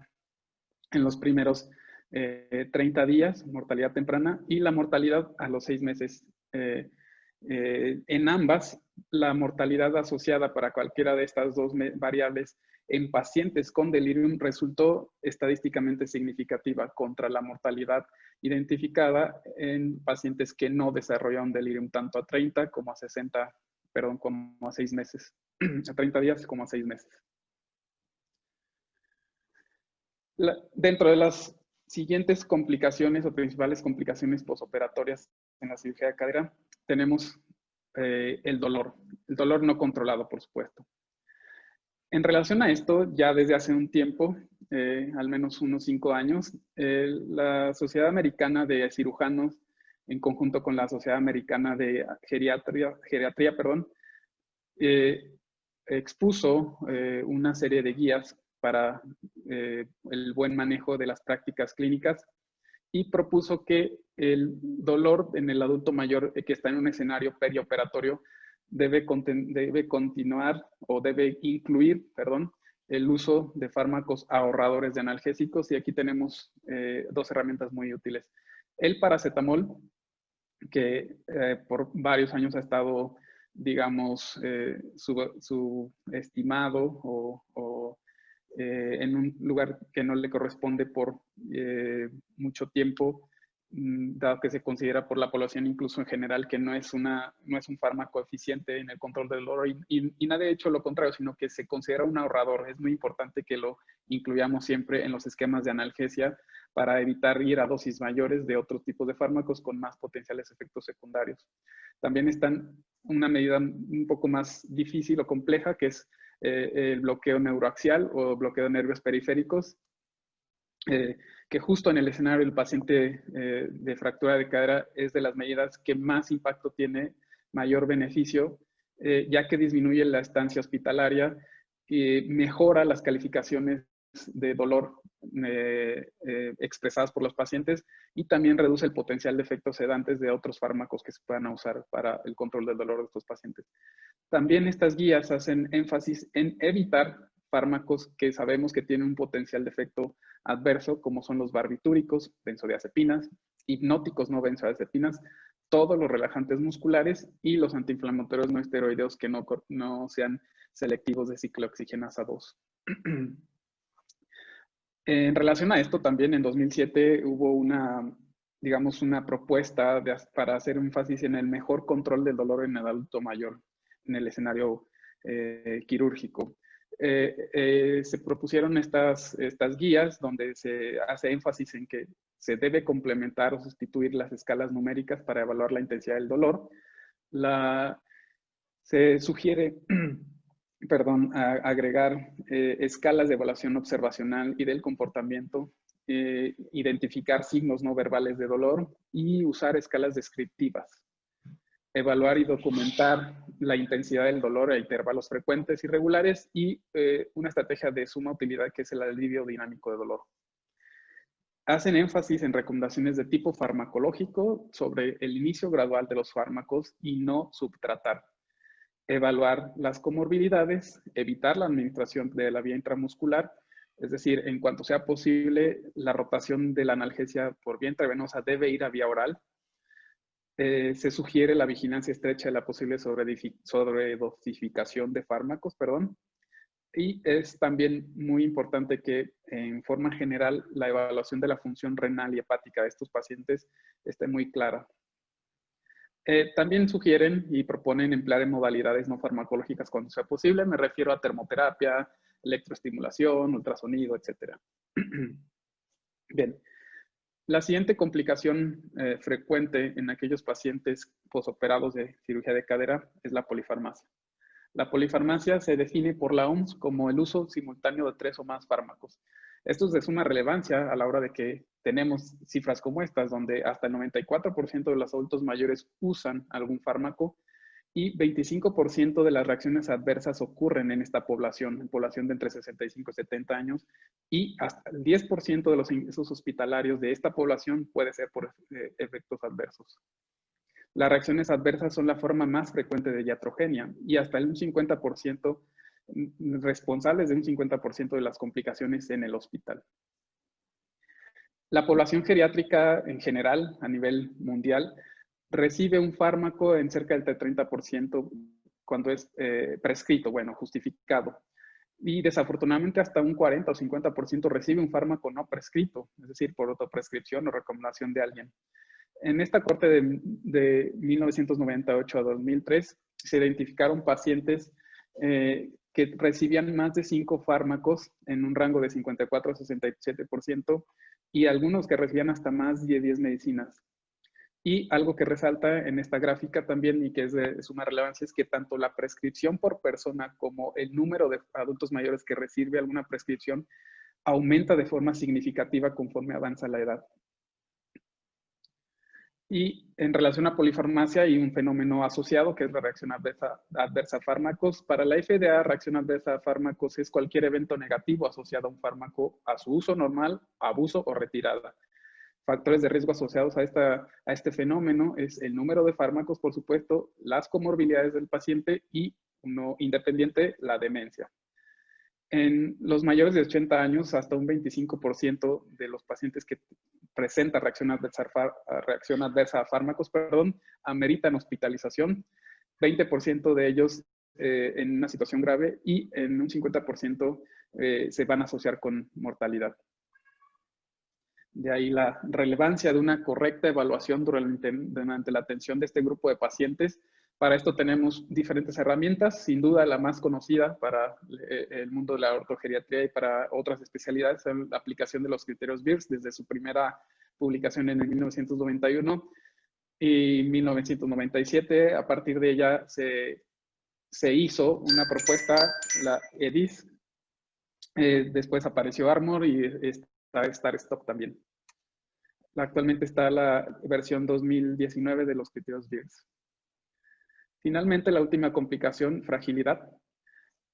en los primeros 30 días, mortalidad temprana, y la mortalidad a los 6 meses. En ambas, la mortalidad asociada para cualquiera de estas dos variables en pacientes con delirium resultó estadísticamente significativa contra la mortalidad identificada en pacientes que no desarrollaron delirium tanto a 30 como a 60, perdón, como a 6 meses, a 30 días como a 6 meses. Dentro de las siguientes complicaciones o principales complicaciones posoperatorias en la cirugía de cadera, tenemos el dolor no controlado, por supuesto. En relación a esto, ya desde hace un tiempo, al menos unos 5 años, la Sociedad Americana de Cirujanos, en conjunto con la Sociedad Americana de Geriatría, expuso una serie de guías para el buen manejo de las prácticas clínicas y propuso que el dolor en el adulto mayor que está en un escenario perioperatorio debe continuar o debe incluir, el uso de fármacos ahorradores de analgésicos, y aquí tenemos dos herramientas muy útiles. El paracetamol, que por varios años ha estado, digamos, subestimado o en un lugar que no le corresponde por mucho tiempo, dado que se considera por la población incluso en general que no es un fármaco eficiente en el control del dolor, y nada de hecho lo contrario, sino que se considera un ahorrador. Es muy importante que lo incluyamos siempre en los esquemas de analgesia para evitar ir a dosis mayores de otros tipos de fármacos con más potenciales efectos secundarios. También están una medida un poco más difícil o compleja, que es el bloqueo neuroaxial o bloqueo de nervios periféricos, que justo en el escenario del paciente de fractura de cadera es de las medidas que más impacto tiene, mayor beneficio, ya que disminuye la estancia hospitalaria y mejora las calificaciones de dolor expresadas por los pacientes, y también reduce el potencial de efectos sedantes de otros fármacos que se puedan usar para el control del dolor de estos pacientes. También estas guías hacen énfasis en evitar fármacos que sabemos que tienen un potencial de efecto adverso, como son los barbitúricos, benzodiazepinas, hipnóticos no benzodiazepinas, todos los relajantes musculares y los antiinflamatorios no esteroideos que no sean selectivos de ciclooxigenasa 2. En relación a esto, también en 2007 hubo una propuesta para hacer énfasis en el mejor control del dolor en el adulto mayor, en el escenario quirúrgico. Se propusieron estas guías donde se hace énfasis en que se debe complementar o sustituir las escalas numéricas para evaluar la intensidad del dolor. Se sugiere agregar escalas de evaluación observacional y del comportamiento, identificar signos no verbales de dolor y usar escalas descriptivas. Evaluar y documentar la intensidad del dolor a intervalos frecuentes y regulares, y una estrategia de suma utilidad que es el alivio dinámico de dolor. Hacen énfasis en recomendaciones de tipo farmacológico sobre el inicio gradual de los fármacos y no subtratar. Evaluar las comorbilidades, evitar la administración de la vía intramuscular, es decir, en cuanto sea posible, la rotación de la analgesia por vía intravenosa debe ir a vía oral. Se sugiere la vigilancia estrecha de la posible sobredosificación de fármacos, y es también muy importante que en forma general la evaluación de la función renal y hepática de estos pacientes esté muy clara. También sugieren y proponen emplear en modalidades no farmacológicas cuando sea posible. Me refiero a termoterapia, electroestimulación, ultrasonido, etc. Bien. La siguiente complicación frecuente en aquellos pacientes posoperados de cirugía de cadera es la polifarmacia. La polifarmacia se define por la OMS como el uso simultáneo de 3 o más fármacos. Esto es de suma relevancia a la hora de que tenemos cifras como estas, donde hasta el 94% de los adultos mayores usan algún fármaco y 25% de las reacciones adversas ocurren en esta población, en población de entre 65 y 70 años, y hasta el 10% de los ingresos hospitalarios de esta población puede ser por efectos adversos. Las reacciones adversas son la forma más frecuente de iatrogenia y hasta un 50% responsables de un 50% de las complicaciones en el hospital. La población geriátrica en general, a nivel mundial, recibe un fármaco en cerca del 30% cuando es prescrito, bueno, justificado. Y desafortunadamente hasta un 40 o 50% recibe un fármaco no prescrito, es decir, por autoprescripción o recomendación de alguien. En esta corte de 1998 a 2003 se identificaron pacientes que recibían más de 5 fármacos en un rango de 54 a 67% y algunos que recibían hasta más de 10 medicinas. Y algo que resalta en esta gráfica también y que es de suma relevancia es que tanto la prescripción por persona como el número de adultos mayores que recibe alguna prescripción aumenta de forma significativa conforme avanza la edad. Y en relación a polifarmacia hay un fenómeno asociado que es la reacción adversa a fármacos. Para la FDA, reacción adversa a fármacos es cualquier evento negativo asociado a un fármaco, a su uso normal, abuso o retirada. Factores de riesgo asociados a este fenómeno es el número de fármacos, por supuesto, las comorbilidades del paciente y, uno independiente, la demencia. En los mayores de 80 años, hasta un 25% de los pacientes que presentan reacción adversa a fármacos, ameritan hospitalización, 20% de ellos en una situación grave y en un 50% se van a asociar con mortalidad. De ahí la relevancia de una correcta evaluación durante la atención de este grupo de pacientes. Para esto tenemos diferentes herramientas. Sin duda, la más conocida para el mundo de la ortogeriatría y para otras especialidades es la aplicación de los criterios BIRS desde su primera publicación en el 1991 y 1997. A partir de ella se hizo una propuesta, la EDIS. Después apareció Armor y está StarStop también. Actualmente está la versión 2019 de los criterios BIRS. Finalmente, la última complicación, fragilidad.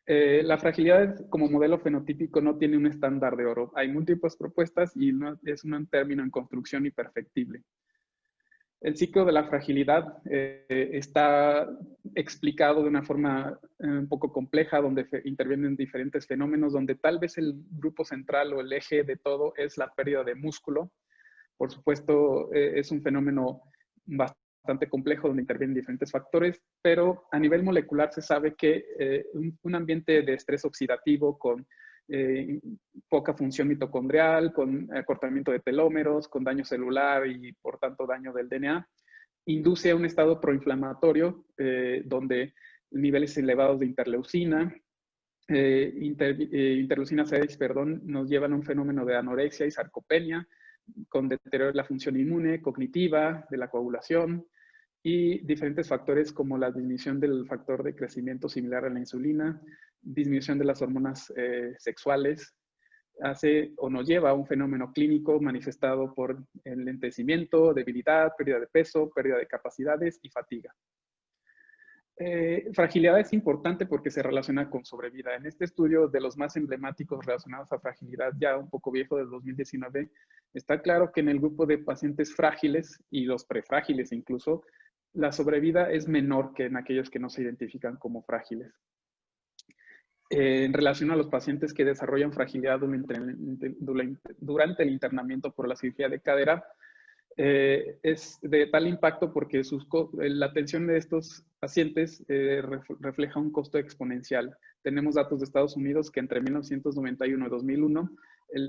La fragilidad como modelo fenotípico no tiene un estándar de oro. Hay múltiples propuestas y es un término en construcción y perfectible. El ciclo de la fragilidad está explicado de una forma un poco compleja, donde intervienen diferentes fenómenos, donde tal vez el grupo central o el eje de todo es la pérdida de músculo. Por supuesto, es un fenómeno bastante complejo donde intervienen diferentes factores, pero a nivel molecular se sabe que un ambiente de estrés oxidativo con poca función mitocondrial, con acortamiento de telómeros, con daño celular y por tanto daño del DNA, induce a un estado proinflamatorio donde niveles elevados de interleucina, interleucina 6, nos llevan a un fenómeno de anorexia y sarcopenia, con deterioro de la función inmune, cognitiva, de la coagulación y diferentes factores como la disminución del factor de crecimiento similar a la insulina, disminución de las hormonas sexuales, hace o nos lleva a un fenómeno clínico manifestado por enlentecimiento, debilidad, pérdida de peso, pérdida de capacidades y fatiga. Fragilidad es importante porque se relaciona con sobrevida. En este estudio de los más emblemáticos relacionados a fragilidad, ya un poco viejo del 2019, está claro que en el grupo de pacientes frágiles y los prefrágiles incluso, la sobrevida es menor que en aquellos que no se identifican como frágiles. En relación a los pacientes que desarrollan fragilidad durante el internamiento por la cirugía de cadera, es de tal impacto porque la atención de estos pacientes refleja un costo exponencial. Tenemos datos de Estados Unidos que entre 1991 y 2001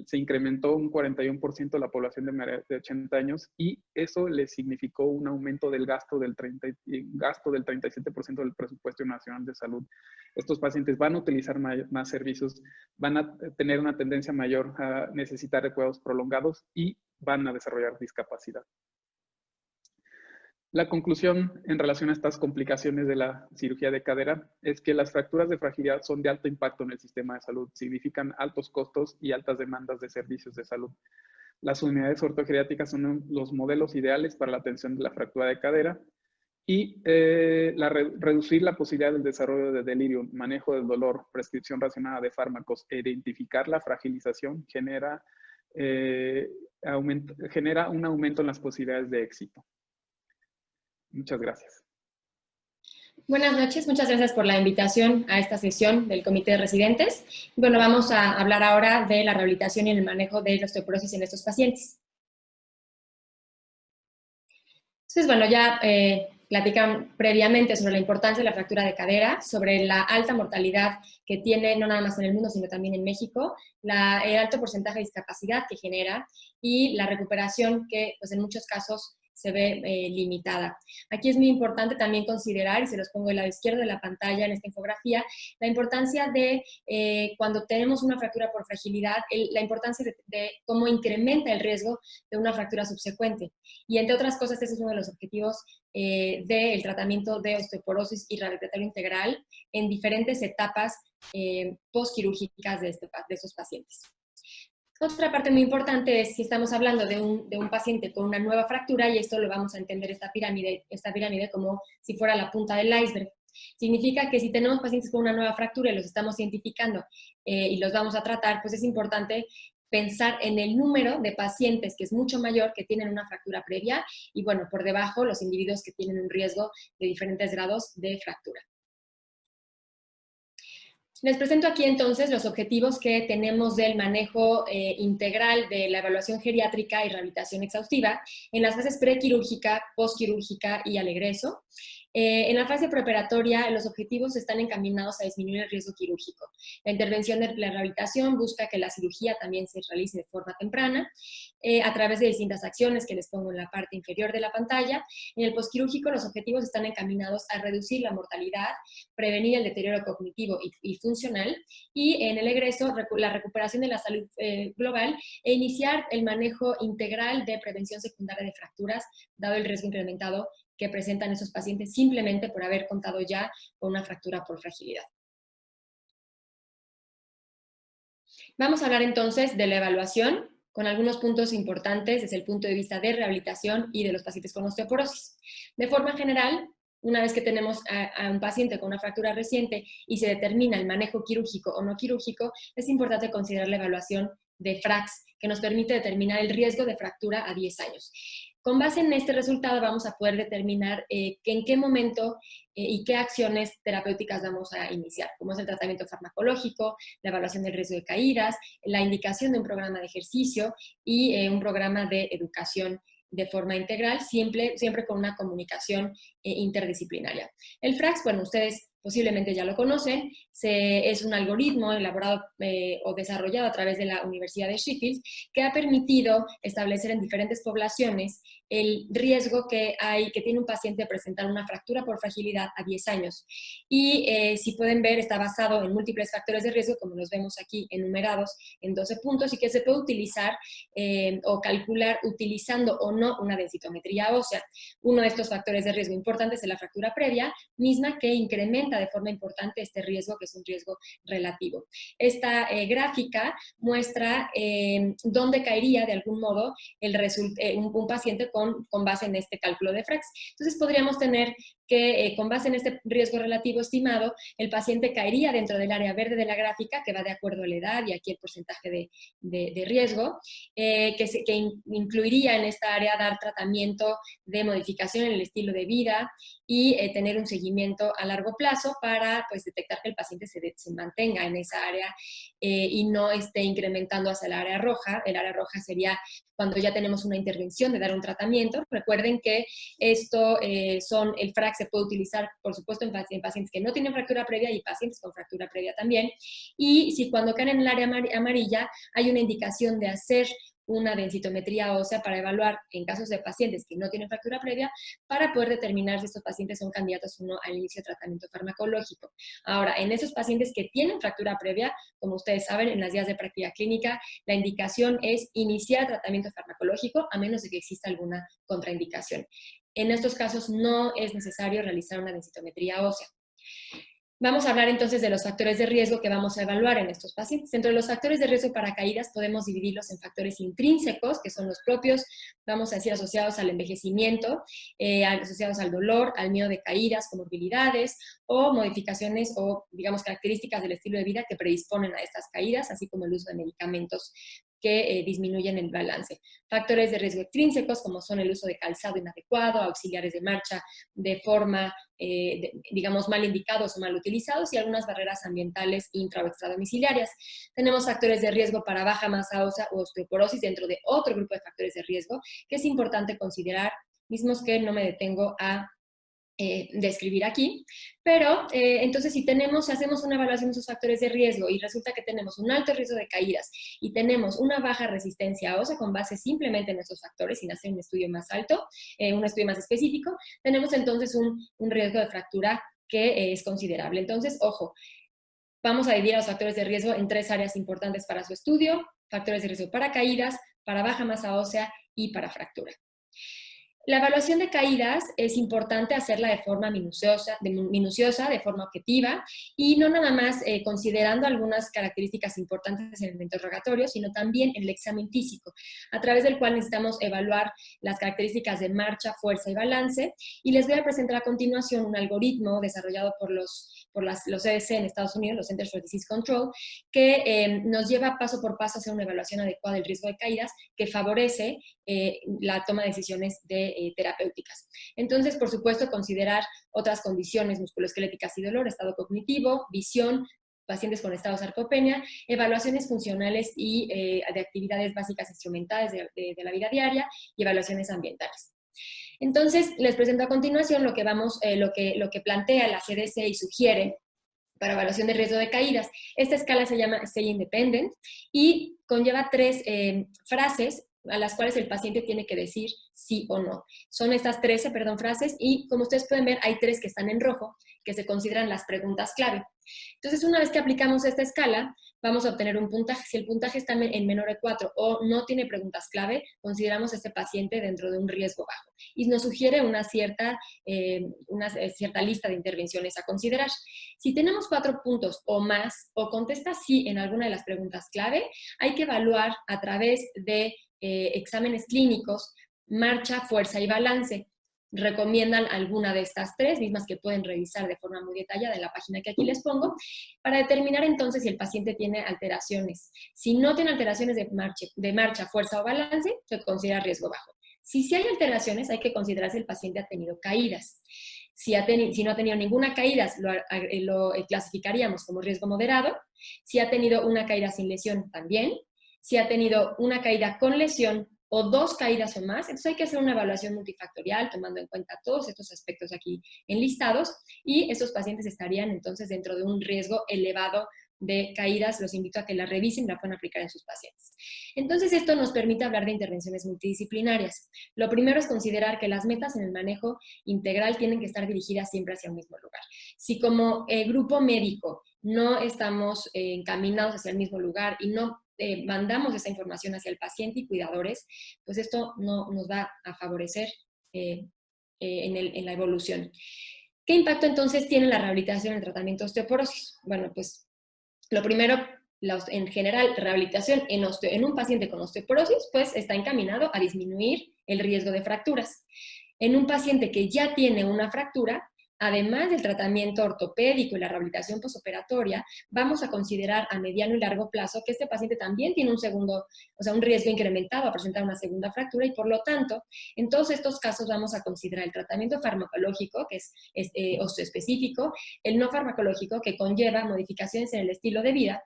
se incrementó un 41% la población de 80 años y eso le significó un aumento del gasto del 37% del presupuesto nacional de salud. Estos pacientes van a utilizar más servicios, van a tener una tendencia mayor a necesitar de cuidados prolongados y van a desarrollar discapacidad. La conclusión en relación a estas complicaciones de la cirugía de cadera es que las fracturas de fragilidad son de alto impacto en el sistema de salud, significan altos costos y altas demandas de servicios de salud. Las unidades ortogeriátricas son los modelos ideales para la atención de la fractura de cadera y reducir la posibilidad del desarrollo de delirio, manejo del dolor, prescripción racionada de fármacos e identificar la fragilización genera un aumento en las posibilidades de éxito. Muchas gracias. Buenas noches, muchas gracias por la invitación a esta sesión del Comité de Residentes. Bueno, vamos a hablar ahora de la rehabilitación y el manejo de la osteoporosis en estos pacientes. Entonces, bueno, ya platican previamente sobre la importancia de la fractura de cadera, sobre la alta mortalidad que tiene, no nada más en el mundo, sino también en México, el alto porcentaje de discapacidad que genera y la recuperación que, pues, en muchos casos se ve limitada. Aquí es muy importante también considerar, y se los pongo del lado izquierdo de la pantalla en esta infografía, la importancia de cuando tenemos una fractura por fragilidad, la importancia de cómo incrementa el riesgo de una fractura subsecuente. Y entre otras cosas, ese es uno de los objetivos del tratamiento de osteoporosis y rehabilitación integral en diferentes etapas postquirúrgicas de estos pacientes. Otra parte muy importante es si estamos hablando de un paciente con una nueva fractura, y esto lo vamos a entender esta pirámide como si fuera la punta del iceberg. Significa que si tenemos pacientes con una nueva fractura y los estamos identificando y los vamos a tratar, pues es importante pensar en el número de pacientes que es mucho mayor que tienen una fractura previa y, bueno, por debajo los individuos que tienen un riesgo de diferentes grados de fractura. Les presento aquí entonces los objetivos que tenemos del manejo integral de la evaluación geriátrica y rehabilitación exhaustiva en las fases prequirúrgica, postquirúrgica y al egreso. En la fase preoperatoria, los objetivos están encaminados a disminuir el riesgo quirúrgico. La intervención de la rehabilitación busca que la cirugía también se realice de forma temprana, a través de distintas acciones que les pongo en la parte inferior de la pantalla. En el postquirúrgico, los objetivos están encaminados a reducir la mortalidad, prevenir el deterioro cognitivo y funcional, y en el egreso, la recuperación de la salud global e iniciar el manejo integral de prevención secundaria de fracturas, dado el riesgo incrementado que presentan esos pacientes simplemente por haber contado ya con una fractura por fragilidad. Vamos a hablar entonces de la evaluación, con algunos puntos importantes desde el punto de vista de rehabilitación y de los pacientes con osteoporosis. De forma general, una vez que tenemos a un paciente con una fractura reciente y se determina el manejo quirúrgico o no quirúrgico, es importante considerar la evaluación de FRAX, que nos permite determinar el riesgo de fractura a 10 años. Con base en este resultado vamos a poder determinar en qué momento y qué acciones terapéuticas vamos a iniciar, como es el tratamiento farmacológico, la evaluación del riesgo de caídas, la indicación de un programa de ejercicio y un programa de educación de forma integral, siempre con una comunicación interdisciplinaria. El FRAX, bueno, ustedes posiblemente ya lo conocen, es un algoritmo elaborado o desarrollado a través de la Universidad de Sheffield que ha permitido establecer en diferentes poblaciones el riesgo que tiene un paciente de presentar una fractura por fragilidad a 10 años. Y si pueden ver, está basado en múltiples factores de riesgo, como los vemos aquí enumerados en 12 puntos, y que se puede utilizar o calcular utilizando o no una densitometría ósea. Uno de estos factores de riesgo importantes es la fractura previa, misma que incrementa de forma importante este riesgo, que es un riesgo relativo. Esta gráfica muestra dónde caería de algún modo un paciente con base en este cálculo de FRAX. Entonces podríamos tener que con base en este riesgo relativo estimado, el paciente caería dentro del área verde de la gráfica, que va de acuerdo a la edad y aquí el porcentaje de riesgo, que incluiría en esta área dar tratamiento de modificación en el estilo de vida y tener un seguimiento a largo plazo para pues, detectar que el paciente se mantenga en esa área y no esté incrementando hacia el área roja. El área roja sería cuando ya tenemos una intervención de dar un tratamiento. Recuerden que esto el FRAC se puede utilizar, por supuesto, en pacientes que no tienen fractura previa y pacientes con fractura previa también. Y si cuando caen en el área amarilla hay una indicación de hacer una densitometría ósea para evaluar en casos de pacientes que no tienen fractura previa para poder determinar si estos pacientes son candidatos o no al inicio de tratamiento farmacológico. Ahora, en esos pacientes que tienen fractura previa, como ustedes saben, en las guías de práctica clínica, la indicación es iniciar tratamiento farmacológico a menos de que exista alguna contraindicación. En estos casos no es necesario realizar una densitometría ósea. Vamos a hablar entonces de los factores de riesgo que vamos a evaluar en estos pacientes. Dentro de los factores de riesgo para caídas podemos dividirlos en factores intrínsecos, que son los propios, vamos a decir, asociados al envejecimiento, asociados al dolor, al miedo de caídas, comorbilidades o modificaciones o, digamos, características del estilo de vida que predisponen a estas caídas, así como el uso de medicamentos que disminuyen el balance. Factores de riesgo extrínsecos, como son el uso de calzado inadecuado, auxiliares de marcha de forma, digamos, mal indicados o mal utilizados, y algunas barreras ambientales intra o extradomiciliarias. Tenemos factores de riesgo para baja masa ósea o osteoporosis dentro de otro grupo de factores de riesgo que es importante considerar, mismos que no me detengo a describir aquí, pero entonces si hacemos una evaluación de esos factores de riesgo y resulta que tenemos un alto riesgo de caídas y tenemos una baja resistencia ósea con base simplemente en esos factores, sin hacer un estudio más alto, un estudio más específico, tenemos entonces un riesgo de fractura que es considerable. Entonces, ojo, vamos a dividir los factores de riesgo en 3 áreas importantes para su estudio: factores de riesgo para caídas, para baja masa ósea y para fractura. La evaluación de caídas es importante hacerla de forma minuciosa, de forma objetiva, y no nada más considerando algunas características importantes en el interrogatorio, sino también en el examen físico, a través del cual necesitamos evaluar las características de marcha, fuerza y balance. Y les voy a presentar a continuación un algoritmo desarrollado por los CDC en Estados Unidos, los Centers for Disease Control, que nos lleva paso por paso a hacer una evaluación adecuada del riesgo de caídas que favorece la toma de decisiones terapéuticas. Entonces, por supuesto, considerar otras condiciones musculoesqueléticas y dolor, estado cognitivo, visión, pacientes con estado de sarcopenia, evaluaciones funcionales y de actividades básicas instrumentales de la vida diaria y evaluaciones ambientales. Entonces, les presento a continuación lo que plantea la CDC y sugiere para evaluación de riesgo de caídas. Esta escala se llama Stay Independent y conlleva 3 frases a las cuales el paciente tiene que decir sí o no. Son estas 13, frases, y como ustedes pueden ver, hay 3 que están en rojo, que se consideran las preguntas clave. Entonces, una vez que aplicamos esta escala, vamos a obtener un puntaje. Si el puntaje está en menor de 4 o no tiene preguntas clave, consideramos a este paciente dentro de un riesgo bajo y nos sugiere una cierta lista de intervenciones a considerar. Si tenemos 4 puntos o más, o contesta sí en alguna de las preguntas clave, hay que evaluar a través de exámenes clínicos, marcha, fuerza y balance. Recomiendan alguna de estas 3, mismas que pueden revisar de forma muy detallada en la página que aquí les pongo, para determinar entonces si el paciente tiene alteraciones. Si no tiene alteraciones de marcha, fuerza o balance, se considera riesgo bajo. Si hay alteraciones, hay que considerar si el paciente ha tenido caídas. Si no ha tenido ninguna caída, lo clasificaríamos como riesgo moderado. Si ha tenido una caída sin lesión, también. Si ha tenido una caída con lesión o 2 caídas o más, entonces hay que hacer una evaluación multifactorial tomando en cuenta todos estos aspectos aquí enlistados, y estos pacientes estarían entonces dentro de un riesgo elevado de caídas. Los invito a que la revisen y la puedan aplicar en sus pacientes. Entonces, esto nos permite hablar de intervenciones multidisciplinarias. Lo primero es considerar que las metas en el manejo integral tienen que estar dirigidas siempre hacia un mismo lugar. Si como grupo médico no estamos encaminados hacia el mismo lugar y no mandamos esa información hacia el paciente y cuidadores, pues esto no nos va a favorecer en la evolución. ¿Qué impacto entonces tiene la rehabilitación en el tratamiento de osteoporosis? Bueno, pues lo primero, en general, rehabilitación en un paciente con osteoporosis, pues está encaminado a disminuir el riesgo de fracturas. En un paciente que ya tiene una fractura, además del tratamiento ortopédico y la rehabilitación postoperatoria, vamos a considerar a mediano y largo plazo que este paciente también tiene un riesgo incrementado a presentar una segunda fractura y por lo tanto, en todos estos casos vamos a considerar el tratamiento farmacológico, que es osteoespecífico, el no farmacológico, que conlleva modificaciones en el estilo de vida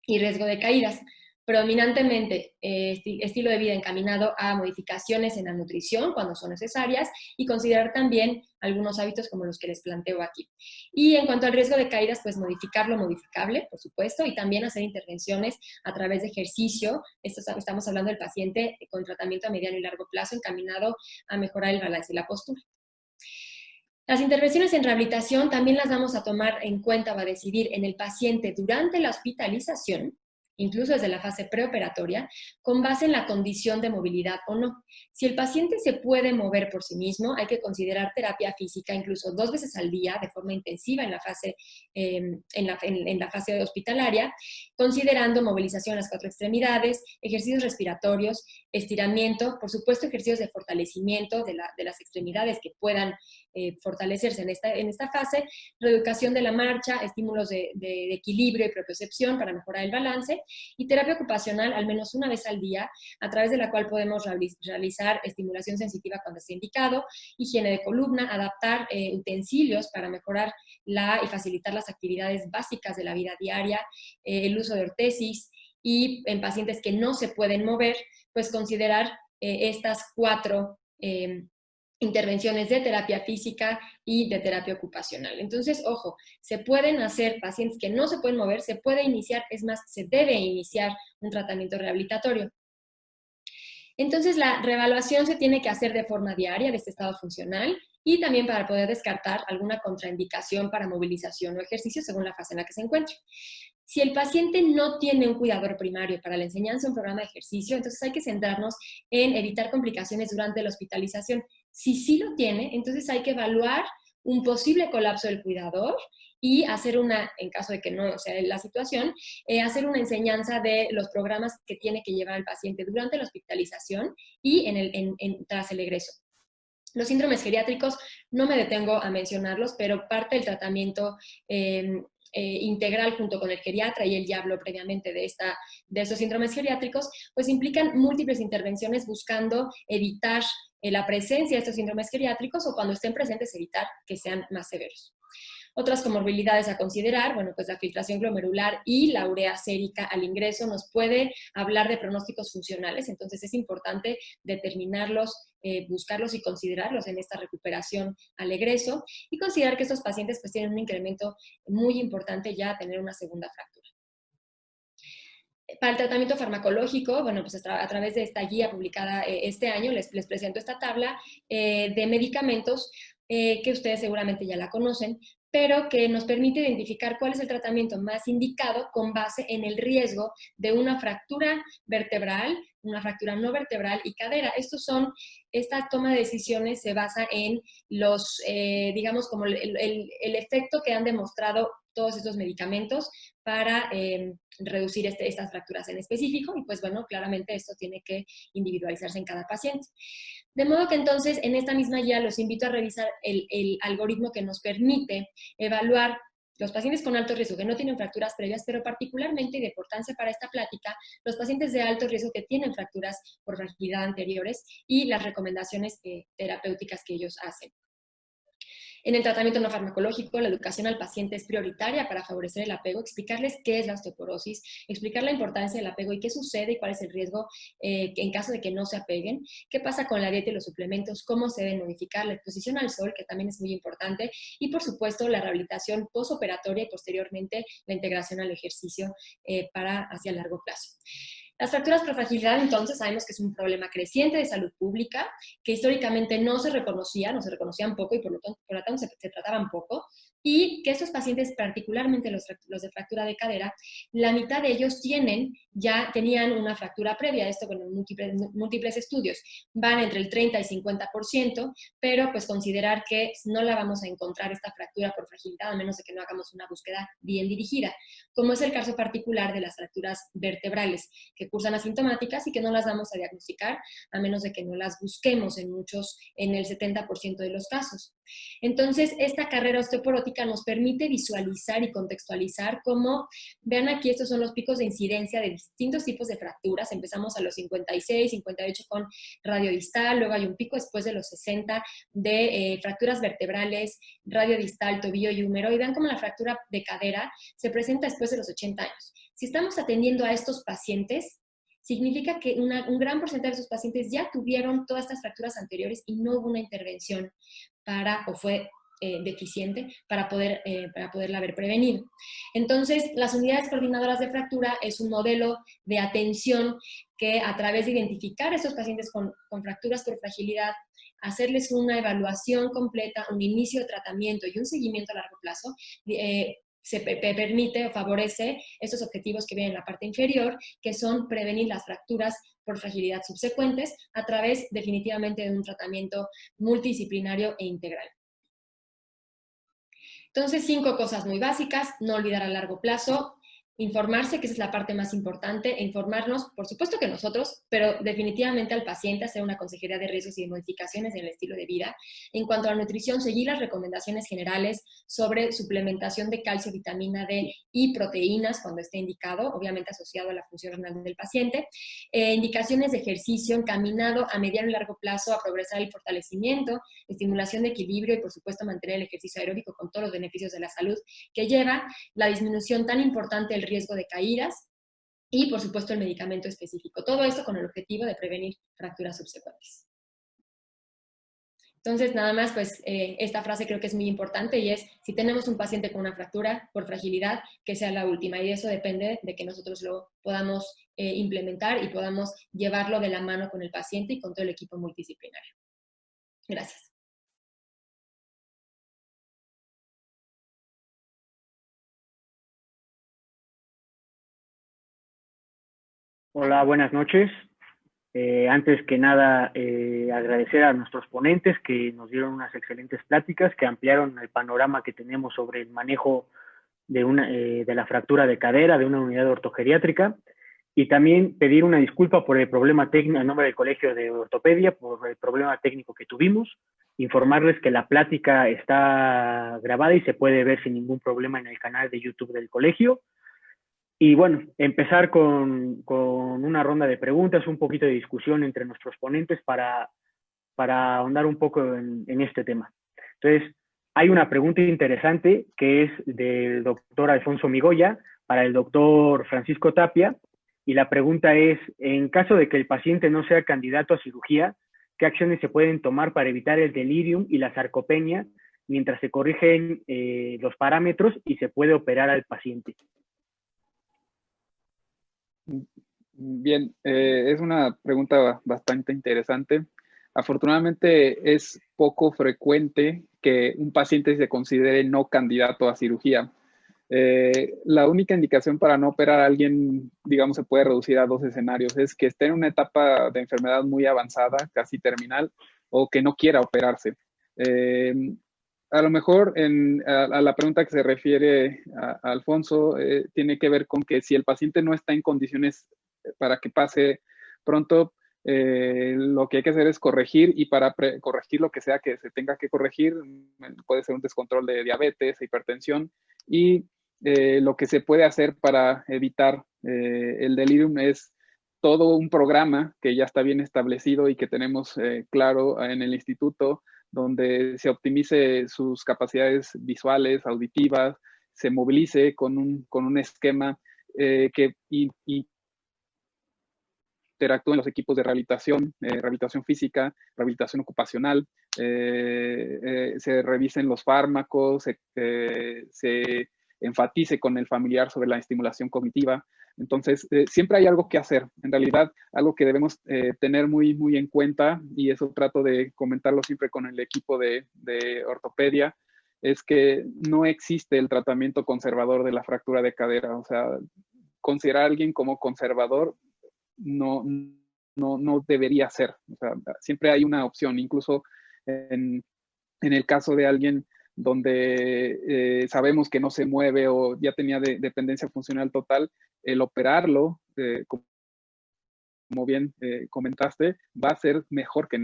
y riesgo de caídas. Predominantemente estilo de vida encaminado a modificaciones en la nutrición cuando son necesarias y considerar también algunos hábitos como los que les planteo aquí. Y en cuanto al riesgo de caídas, pues modificar lo modificable, por supuesto, y también hacer intervenciones a través de ejercicio. Estamos hablando del paciente con tratamiento a mediano y largo plazo encaminado a mejorar el balance y la postura. Las intervenciones en rehabilitación también las vamos a tomar en cuenta o a decidir en el paciente durante la hospitalización, incluso desde la fase preoperatoria, con base en la condición de movilidad o no. Si el paciente se puede mover por sí mismo, hay que considerar terapia física incluso 2 veces al día de forma intensiva en la fase hospitalaria, considerando movilización en las 4 extremidades, ejercicios respiratorios, estiramiento, por supuesto ejercicios de fortalecimiento de las extremidades que puedan fortalecerse en esta fase, reeducación de la marcha, estímulos de equilibrio y propiocepción para mejorar el balance, y terapia ocupacional al menos 1 vez al día, a través de la cual podemos realizar estimulación sensitiva cuando esté indicado, higiene de columna, adaptar utensilios para mejorar y facilitar las actividades básicas de la vida diaria, el uso de ortesis, y en pacientes que no se pueden mover, pues considerar estas 4 intervenciones de terapia física y de terapia ocupacional. Entonces, ojo, se pueden hacer pacientes que no se pueden mover, se puede iniciar, es más, se debe iniciar un tratamiento rehabilitatorio. Entonces, la reevaluación se tiene que hacer de forma diaria de este estado funcional y también para poder descartar alguna contraindicación para movilización o ejercicio según la fase en la que se encuentre. Si el paciente no tiene un cuidador primario para la enseñanza de un programa de ejercicio, entonces hay que centrarnos en evitar complicaciones durante la hospitalización. Si sí lo tiene, entonces hay que evaluar un posible colapso del cuidador y hacer en caso de que no sea la situación, hacer una enseñanza de los programas que tiene que llevar el paciente durante la hospitalización y tras el egreso. Los síndromes geriátricos, no me detengo a mencionarlos, pero parte del tratamiento integral junto con el geriatra, y él ya habló previamente de esos síndromes geriátricos, pues implican múltiples intervenciones buscando evitar la presencia de estos síndromes geriátricos o cuando estén presentes evitar que sean más severos. Otras comorbilidades a considerar, bueno, pues la filtración glomerular y la urea sérica al ingreso nos puede hablar de pronósticos funcionales, entonces es importante determinarlos, buscarlos y considerarlos en esta recuperación al egreso y considerar que estos pacientes pues tienen un incremento muy importante ya a tener una segunda fractura. Para el tratamiento farmacológico, bueno, pues a través de esta guía publicada este año les presento esta tabla de medicamentos que ustedes seguramente ya la conocen, pero que nos permite identificar cuál es el tratamiento más indicado con base en el riesgo de una fractura vertebral, una fractura no vertebral y cadera. Esta toma de decisiones se basa en los, digamos, como el efecto que han demostrado todos estos medicamentos para reducir estas fracturas en específico, y pues bueno, claramente esto tiene que individualizarse en cada paciente. De modo que entonces en esta misma guía los invito a revisar el algoritmo que nos permite evaluar los pacientes con alto riesgo que no tienen fracturas previas, pero particularmente y de importancia para esta plática, los pacientes de alto riesgo que tienen fracturas por fragilidad anteriores y las recomendaciones terapéuticas que ellos hacen. En el tratamiento no farmacológico, la educación al paciente es prioritaria para favorecer el apego, explicarles qué es la osteoporosis, explicar la importancia del apego y qué sucede y cuál es el riesgo en caso de que no se apeguen, qué pasa con la dieta y los suplementos, cómo se debe modificar, la exposición al sol, que también es muy importante, y por supuesto la rehabilitación postoperatoria y posteriormente la integración al ejercicio hacia largo plazo. Las fracturas por fragilidad, entonces, sabemos que es un problema creciente de salud pública, que históricamente no se reconocían poco y por lo tanto se trataban poco, y que estos pacientes, particularmente los de fractura de cadera, la mitad de ellos tenían una fractura previa, esto con múltiples estudios, van entre el 30 y 50%, pero pues considerar que no la vamos a encontrar esta fractura por fragilidad, a menos de que no hagamos una búsqueda bien dirigida, como es el caso particular de las fracturas vertebrales, que cursan asintomáticas y que no las vamos a diagnosticar, a menos de que no las busquemos en el 70% de los casos. Entonces, esta carrera osteoporótica nos permite visualizar y contextualizar cómo, vean aquí, estos son los picos de incidencia de distintos tipos de fracturas. Empezamos a los 56, 58 con radiodistal, luego hay un pico después de los 60 de fracturas vertebrales, radiodistal, tobillo y húmero, y vean cómo la fractura de cadera se presenta después de los 80 años. Si estamos atendiendo a estos pacientes, significa que un gran porcentaje de esos pacientes ya tuvieron todas estas fracturas anteriores y no hubo una intervención o fue deficiente para poderla haber prevenido. Entonces, las unidades coordinadoras de fractura es un modelo de atención que, a través de identificar a esos pacientes con fracturas por fragilidad, hacerles una evaluación completa, un inicio de tratamiento y un seguimiento a largo plazo, se permite o favorece estos objetivos que ven en la parte inferior, que son prevenir las fracturas por fragilidad subsecuentes a través definitivamente de un tratamiento multidisciplinario e integral. Entonces, 5 cosas muy básicas: no olvidar a largo plazo, informarse, que esa es la parte más importante, informarnos, por supuesto que nosotros, pero definitivamente al paciente, hacer una consejería de riesgos y de modificaciones en el estilo de vida. En cuanto a la nutrición, seguir las recomendaciones generales sobre suplementación de calcio, vitamina D y proteínas cuando esté indicado, obviamente asociado a la función renal del paciente. Indicaciones de ejercicio encaminado a mediano y largo plazo a progresar el fortalecimiento, estimulación de equilibrio y, por supuesto, mantener el ejercicio aeróbico con todos los beneficios de la salud que lleva, la disminución tan importante del riesgo de caídas y, por supuesto, el medicamento específico. Todo esto con el objetivo de prevenir fracturas subsecuentes. Entonces, nada más, pues esta frase creo que es muy importante, y es: si tenemos un paciente con una fractura por fragilidad, que sea la última, y eso depende de que nosotros lo podamos implementar y podamos llevarlo de la mano con el paciente y con todo el equipo multidisciplinario. Gracias. Hola, buenas noches. Antes que nada, agradecer a nuestros ponentes que nos dieron unas excelentes pláticas que ampliaron el panorama que tenemos sobre el manejo de la fractura de cadera de una unidad ortogeriátrica, y también pedir una disculpa por el problema técnico en nombre del Colegio de Ortopedia, por el problema técnico que tuvimos. Informarles que la plática está grabada y se puede ver sin ningún problema en el canal de YouTube del colegio. Y bueno, empezar con una ronda de preguntas, un poquito de discusión entre nuestros ponentes para ahondar un poco en este tema. Entonces, hay una pregunta interesante que es del doctor Alfonso Migoya para el doctor Francisco Tapia, y la pregunta es: en caso de que el paciente no sea candidato a cirugía, ¿qué acciones se pueden tomar para evitar el delirium y la sarcopenia mientras se corrigen los parámetros y se puede operar al paciente? Bien, es una pregunta bastante interesante. Afortunadamente es poco frecuente que un paciente se considere no candidato a cirugía. La única indicación para no operar a alguien, digamos, se puede reducir a 2 escenarios. Es que esté en una etapa de enfermedad muy avanzada, casi terminal, o que no quiera operarse. A lo mejor a la pregunta que se refiere a Alfonso tiene que ver con que si el paciente no está en condiciones para que pase pronto, lo que hay que hacer es corregir, y para corregir lo que sea que se tenga que corregir, puede ser un descontrol de diabetes, hipertensión, y lo que se puede hacer para evitar el delirium es todo un programa que ya está bien establecido y que tenemos claro en el instituto, donde se optimice sus capacidades visuales, auditivas, se movilice con un esquema que interactúen los equipos de rehabilitación, rehabilitación física, rehabilitación ocupacional, se revisen los fármacos, se enfatice con el familiar sobre la estimulación cognitiva. Entonces, siempre hay algo que hacer. En realidad, algo que debemos tener muy, muy en cuenta, y eso trato de comentarlo siempre con el equipo de ortopedia, es que no existe el tratamiento conservador de la fractura de cadera. O sea, considerar a alguien como conservador no debería ser. O sea, siempre hay una opción, incluso en el caso de alguien donde sabemos que no se mueve o ya tenía dependencia funcional total, el operarlo, como bien comentaste, va a ser mejor que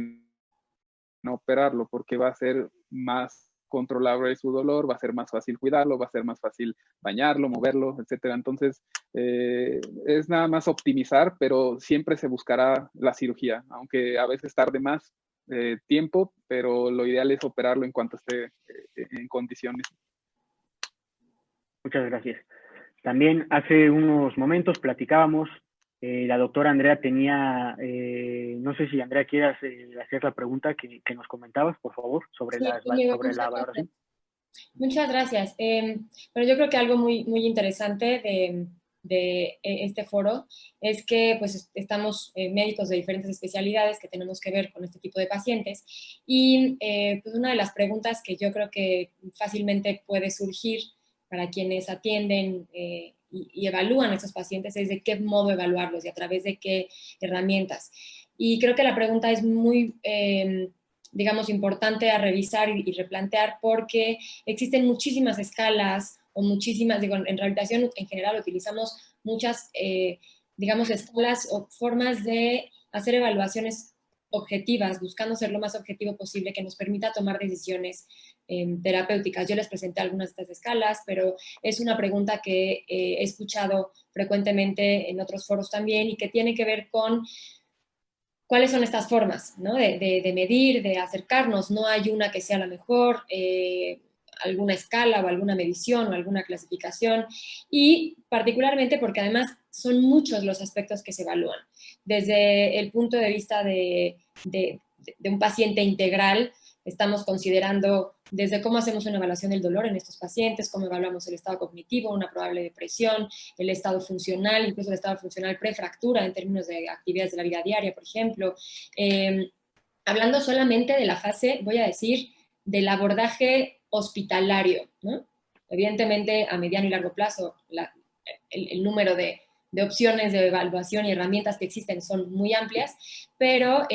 no operarlo, porque va a ser más controlable su dolor, va a ser más fácil cuidarlo, va a ser más fácil bañarlo, moverlo, etcétera. Entonces, es nada más optimizar, pero siempre se buscará la cirugía, aunque a veces tarde más tiempo, pero lo ideal es operarlo en cuanto esté en condiciones. Muchas gracias. También hace unos momentos platicábamos, la doctora Andrea tenía, no sé si Andrea quieras hacer la pregunta que nos comentabas, por favor, sobre, Sí, sobre la valoración. Muchas gracias. Pero yo creo que algo muy, muy interesante de este foro es que pues estamos médicos de diferentes especialidades que tenemos que ver con este tipo de pacientes y pues una de las preguntas que yo creo que fácilmente puede surgir para quienes atienden y evalúan a estos pacientes es de qué modo evaluarlos y a través de qué herramientas. Y creo que la pregunta es muy, digamos, importante a revisar y replantear porque existen muchísimas escalas o muchísimas, digo, en rehabilitación en general utilizamos muchas, digamos, escalas o formas de hacer evaluaciones objetivas, buscando ser lo más objetivo posible que nos permita tomar decisiones terapéuticas. Yo les presenté algunas de estas escalas, pero es una pregunta que he escuchado frecuentemente en otros foros también y que tiene que ver con cuáles son estas formas, ¿no? de medir, de acercarnos. No hay una que sea la mejor, alguna escala o alguna medición o alguna clasificación, y particularmente porque además son muchos los aspectos que se evalúan. Desde el punto de vista de un paciente integral, estamos considerando desde cómo hacemos una evaluación del dolor en estos pacientes, cómo evaluamos el estado cognitivo, una probable depresión, el estado funcional, incluso el estado funcional prefractura en términos de actividades de la vida diaria, por ejemplo. Hablando solamente de la fase, voy a decir, del abordaje hospitalario, ¿no? Evidentemente, a mediano y largo plazo, el número de opciones de evaluación y herramientas que existen son muy amplias, pero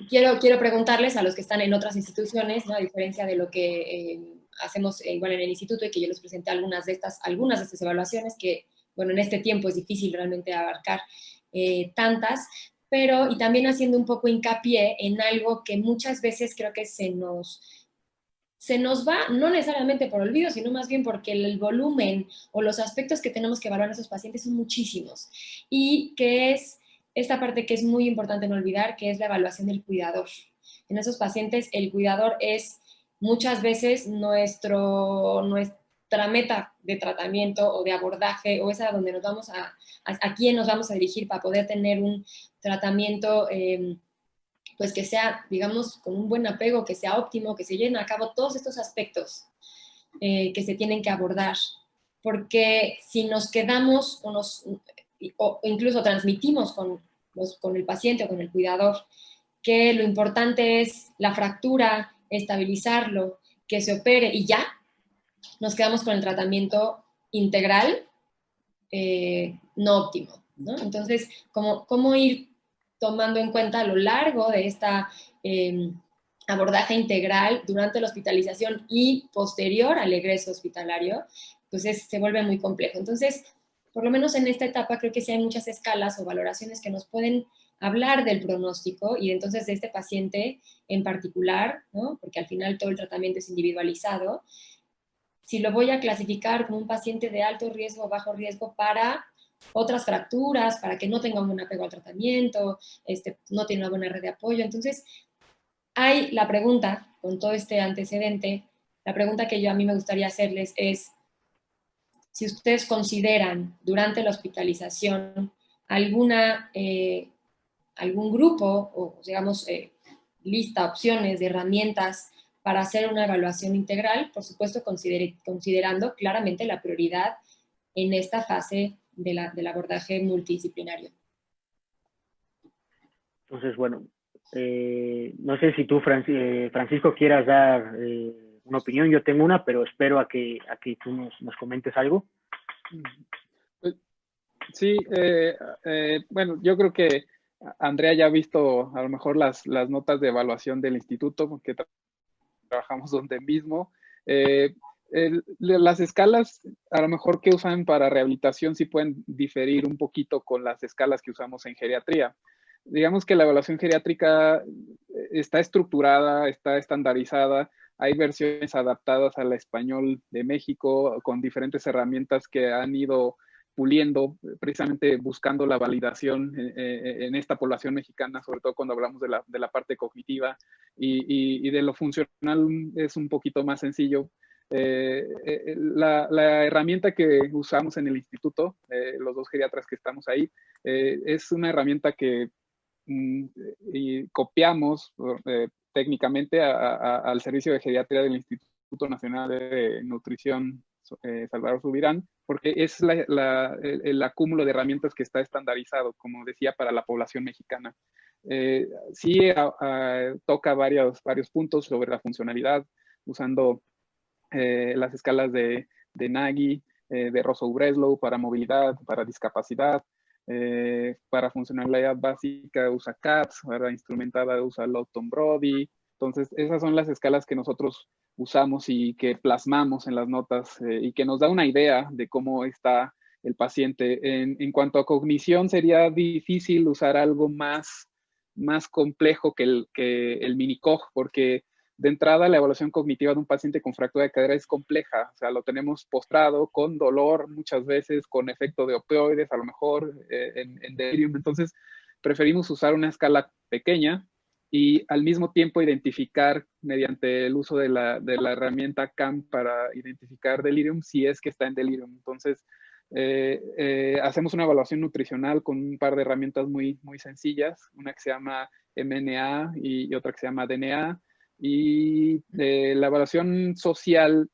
quiero preguntarles a los que están en otras instituciones, ¿no? A diferencia de lo que hacemos igual en el instituto y que yo les presenté algunas de estas evaluaciones que, bueno, en este tiempo es difícil realmente abarcar tantas, pero y también haciendo un poco hincapié en algo que muchas veces creo que se nos va, no necesariamente por olvido, sino más bien porque el volumen o los aspectos que tenemos que evaluar a esos pacientes son muchísimos, y que es esta parte que es muy importante no olvidar, que es la evaluación del cuidador. En esos pacientes el cuidador es muchas veces nuestra meta de tratamiento o de abordaje, o esa donde nos vamos a quién nos vamos a dirigir para poder tener un tratamiento pues que sea, digamos, con un buen apego, que sea óptimo, que se lleven a cabo todos estos aspectos que se tienen que abordar. Porque si nos quedamos o incluso transmitimos con el paciente o con el cuidador que lo importante es la fractura, estabilizarlo, que se opere y ya, nos quedamos con el tratamiento integral no óptimo, ¿no? Entonces, ¿cómo ir tomando en cuenta a lo largo de esta abordaje integral durante la hospitalización y posterior al egreso hospitalario? Pues se vuelve muy complejo. Entonces, por lo menos en esta etapa creo que sí hay muchas escalas o valoraciones que nos pueden hablar del pronóstico y entonces de este paciente en particular, ¿no? Porque al final todo el tratamiento es individualizado. Si lo voy a clasificar como un paciente de alto riesgo o bajo riesgo para otras fracturas, para que no tenga un buen apego al tratamiento, no tiene una buena red de apoyo. Entonces, hay la pregunta, con todo este antecedente, la pregunta que a mí me gustaría hacerles es, si ustedes consideran durante la hospitalización algún grupo o, digamos, lista, opciones de herramientas para hacer una evaluación integral, por supuesto considerando claramente la prioridad en esta fase del abordaje multidisciplinario. Entonces, bueno, no sé si tú, Francisco, quieras dar una opinión. Yo tengo una, pero espero a que tú nos comentes algo. Sí, bueno, yo creo que Andrea ya ha visto a lo mejor las notas de evaluación del instituto, porque trabajamos donde mismo. Las escalas a lo mejor que usan para rehabilitación sí pueden diferir un poquito con las escalas que usamos en geriatría. Digamos que la evaluación geriátrica está estructurada, está estandarizada. Hay versiones adaptadas al español de México con diferentes herramientas que han ido puliendo, precisamente buscando la validación en esta población mexicana, sobre todo cuando hablamos de la parte cognitiva, y de lo funcional es un poquito más sencillo. La herramienta que usamos en el instituto, los dos geriatras que estamos ahí, es una herramienta que y copiamos técnicamente al Servicio de Geriatría del Instituto Nacional de Nutrición Salvador Subirán, porque es el acúmulo de herramientas que está estandarizado, como decía, para la población mexicana. Sí toca varios puntos sobre la funcionalidad, usando las escalas de Nagy, de Rousseau-Breslow para movilidad, para discapacidad. Para funcionalidad básica usa CATS, para instrumentada usa Lawton-Brody. Entonces, esas son las escalas que nosotros usamos y que plasmamos en las notas y que nos da una idea de cómo está el paciente. En cuanto a cognición, sería difícil usar algo más complejo que el mini-COG, porque de entrada, la evaluación cognitiva de un paciente con fractura de cadera es compleja. O sea, lo tenemos postrado con dolor, muchas veces con efecto de opioides, a lo mejor en delirium. Entonces, preferimos usar una escala pequeña y al mismo tiempo identificar mediante el uso de la herramienta CAM para identificar delirium si es que está en delirium. Entonces, hacemos una evaluación nutricional con un par de herramientas muy sencillas, una que se llama MNA y otra que se llama DNA. Y la evaluación social,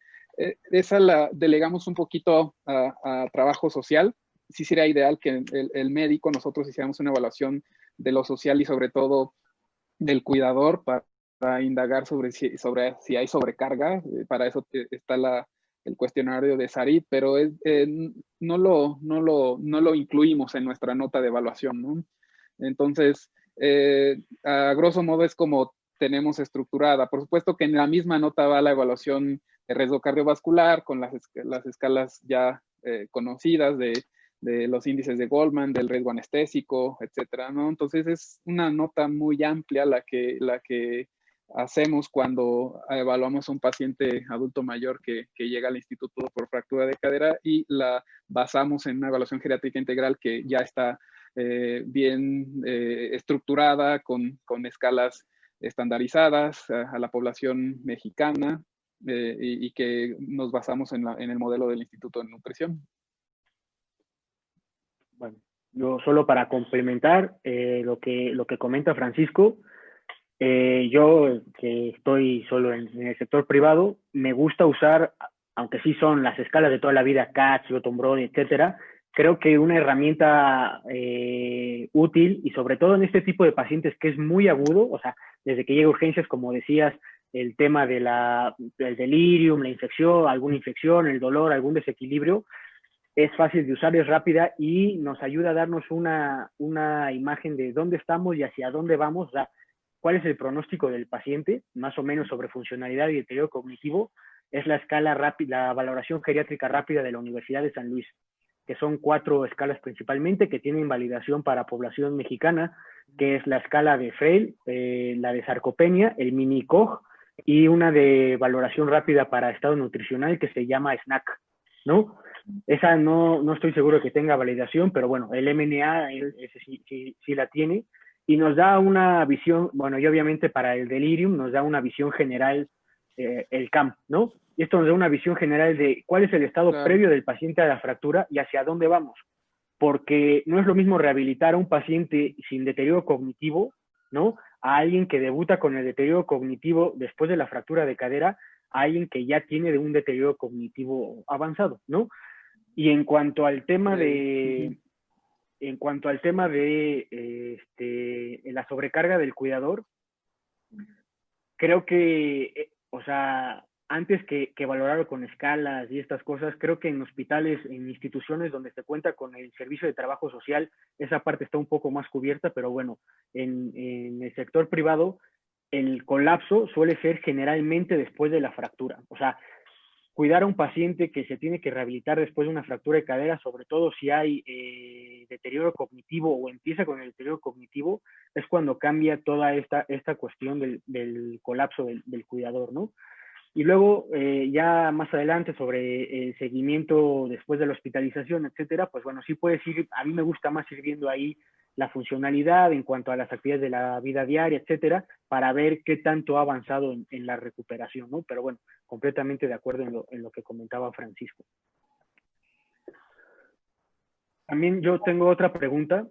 esa la delegamos un poquito a trabajo social. Sí sería ideal que el médico, nosotros hiciéramos una evaluación de lo social y sobre todo del cuidador para indagar sobre si hay sobrecarga. Para eso está el cuestionario de SARIT, pero no lo incluimos en nuestra nota de evaluación, ¿no? Entonces, a grosso modo es como tenemos estructurada. Por supuesto que en la misma nota va la evaluación de riesgo cardiovascular con las escalas ya conocidas de los índices de Goldman, del riesgo anestésico, etcétera, ¿no? Entonces es una nota muy amplia la que hacemos cuando evaluamos a un paciente adulto mayor que llega al instituto por fractura de cadera y la basamos en una evaluación geriátrica integral que ya está bien estructurada con escalas estandarizadas a la población mexicana y que nos basamos en el modelo del Instituto de Nutrición. Bueno, yo solo para complementar lo que comenta Francisco, yo que estoy solo en el sector privado, me gusta usar, aunque sí son las escalas de toda la vida, CATS, Lawton-Brody, etcétera, creo que una herramienta útil y sobre todo en este tipo de pacientes que es muy agudo, o sea, desde que llega a urgencias, como decías, el tema del delirium, la infección, alguna infección, el dolor, algún desequilibrio, es fácil de usar, es rápida y nos ayuda a darnos una imagen de dónde estamos y hacia dónde vamos, o sea, cuál es el pronóstico del paciente, más o menos sobre funcionalidad y deterioro cognitivo. Es la escala rápida, la valoración geriátrica rápida de la Universidad de San Luis, que son 4 escalas principalmente que tienen validación para población mexicana, que es la escala de Frail, la de sarcopenia, el mini-COG y una de valoración rápida para estado nutricional que se llama SNAC, ¿no? Esa no estoy seguro que tenga validación, pero bueno, el MNA ese sí la tiene y nos da una visión, bueno, y obviamente para el delirium nos da una visión general el CAM, ¿no? Y esto nos da una visión general de cuál es el estado previo del paciente a la fractura y hacia dónde vamos. Porque no es lo mismo rehabilitar a un paciente sin deterioro cognitivo, ¿no? A alguien que debuta con el deterioro cognitivo después de la fractura de cadera, a alguien que ya tiene un deterioro cognitivo avanzado, ¿no? Y en cuanto al tema de la sobrecarga del cuidador, creo que, o sea, antes que valorarlo con escalas y estas cosas, creo que en hospitales, en instituciones donde se cuenta con el servicio de trabajo social, esa parte está un poco más cubierta, pero bueno, en el sector privado, el colapso suele ser generalmente después de la fractura. O sea, cuidar a un paciente que se tiene que rehabilitar después de una fractura de cadera, sobre todo si hay deterioro cognitivo o empieza con el deterioro cognitivo, es cuando cambia toda esta cuestión del colapso del cuidador, ¿no? Y luego, ya más adelante, sobre el seguimiento después de la hospitalización, etcétera, pues bueno, sí puedes ir, a mí me gusta más ir viendo ahí la funcionalidad en cuanto a las actividades de la vida diaria, etcétera, para ver qué tanto ha avanzado en la recuperación, ¿no? Pero bueno, completamente de acuerdo en lo que comentaba Francisco. También yo tengo otra pregunta.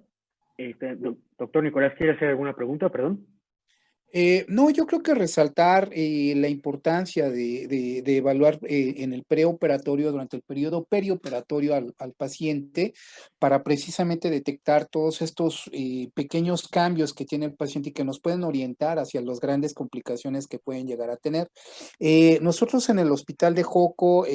Doctor Nicolás, ¿quiere hacer alguna pregunta? Perdón. No, yo creo que resaltar la importancia de evaluar en el preoperatorio, durante el periodo perioperatorio al paciente, para precisamente detectar todos estos pequeños cambios que tiene el paciente y que nos pueden orientar hacia las grandes complicaciones que pueden llegar a tener. Nosotros en el hospital de Joco,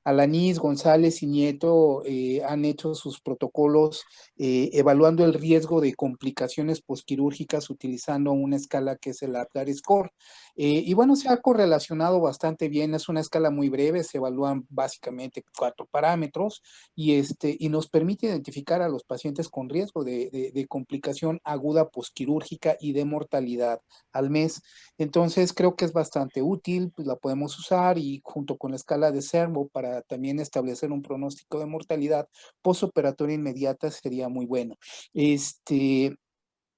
Alanís, González y Nieto han hecho sus protocolos evaluando el riesgo de complicaciones posquirúrgicas utilizando una escala que es el Apgar Score. Y bueno, se ha correlacionado bastante bien, es una escala muy breve, se evalúan básicamente 4 parámetros y nos permite identificar a los pacientes con riesgo de complicación aguda posquirúrgica y de mortalidad al mes. Entonces creo que es bastante útil, pues la podemos usar y junto con la escala de Servo para también establecer un pronóstico de mortalidad postoperatoria inmediata sería muy bueno.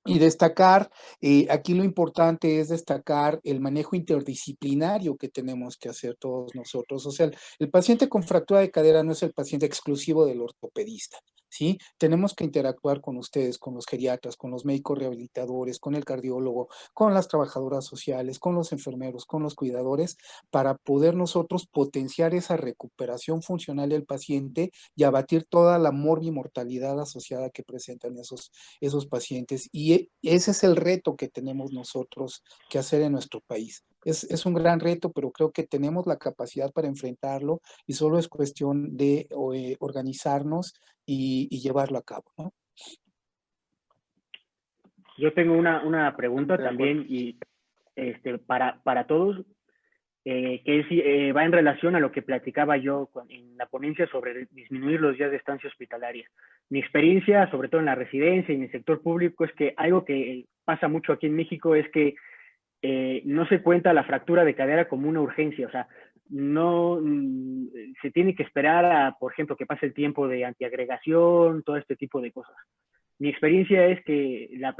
Y destacar, aquí lo importante es destacar el manejo interdisciplinario que tenemos que hacer todos nosotros. O sea, el paciente con fractura de cadera no es el paciente exclusivo del ortopedista, ¿sí? Tenemos que interactuar con ustedes, con los geriatras, con los médicos rehabilitadores, con el cardiólogo, con las trabajadoras sociales, con los enfermeros, con los cuidadores, para poder nosotros potenciar esa recuperación funcional del paciente y abatir toda la morbimortalidad asociada que presentan esos pacientes. Y ese es el reto que tenemos nosotros que hacer en nuestro país. Es un gran reto, pero creo que tenemos la capacidad para enfrentarlo y solo es cuestión de organizarnos y llevarlo a cabo, ¿no? Yo tengo una pregunta también y para todos, que va en relación a lo que platicaba yo en la ponencia sobre disminuir los días de estancia hospitalaria. Mi experiencia, sobre todo en la residencia y en el sector público, es que algo que pasa mucho aquí en México es que no se cuenta la fractura de cadera como una urgencia, o sea, no se tiene que esperar a, por ejemplo, que pase el tiempo de antiagregación, todo este tipo de cosas. Mi experiencia es que las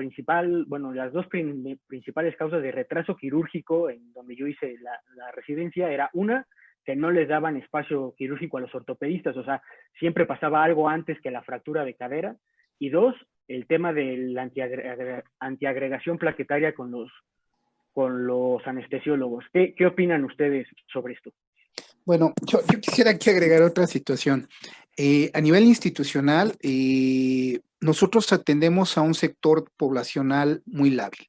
dos principales causas de retraso quirúrgico en donde yo hice la residencia era una, que no les daban espacio quirúrgico a los ortopedistas, o sea, siempre pasaba algo antes que la fractura de cadera, y dos, el tema de la antiagregación plaquetaria con los anestesiólogos. ¿Qué opinan ustedes sobre esto? Bueno, yo quisiera aquí agregar otra situación. A nivel institucional, nosotros atendemos a un sector poblacional muy lábil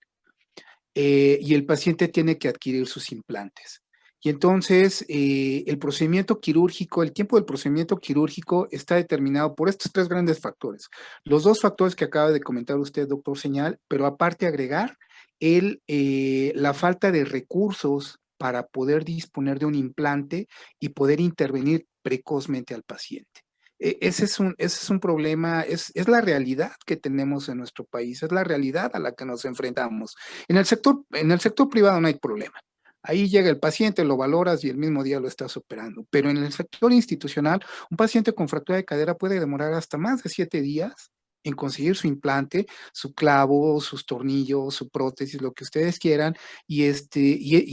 y el paciente tiene que adquirir sus implantes. Y entonces el procedimiento quirúrgico, el tiempo del procedimiento quirúrgico está determinado por estos 3 grandes factores. Los 2 factores que acaba de comentar usted, doctor Señal, pero aparte agregar la falta de recursos para poder disponer de un implante y poder intervenir precozmente al paciente. Ese es un problema, es la realidad que tenemos en nuestro país, es la realidad a la que nos enfrentamos. En el sector privado no hay problema. Ahí llega el paciente, lo valoras y el mismo día lo estás operando. Pero en el sector institucional, un paciente con fractura de cadera puede demorar hasta más de 7 días en conseguir su implante, su clavo, sus tornillos, su prótesis, lo que ustedes quieran, y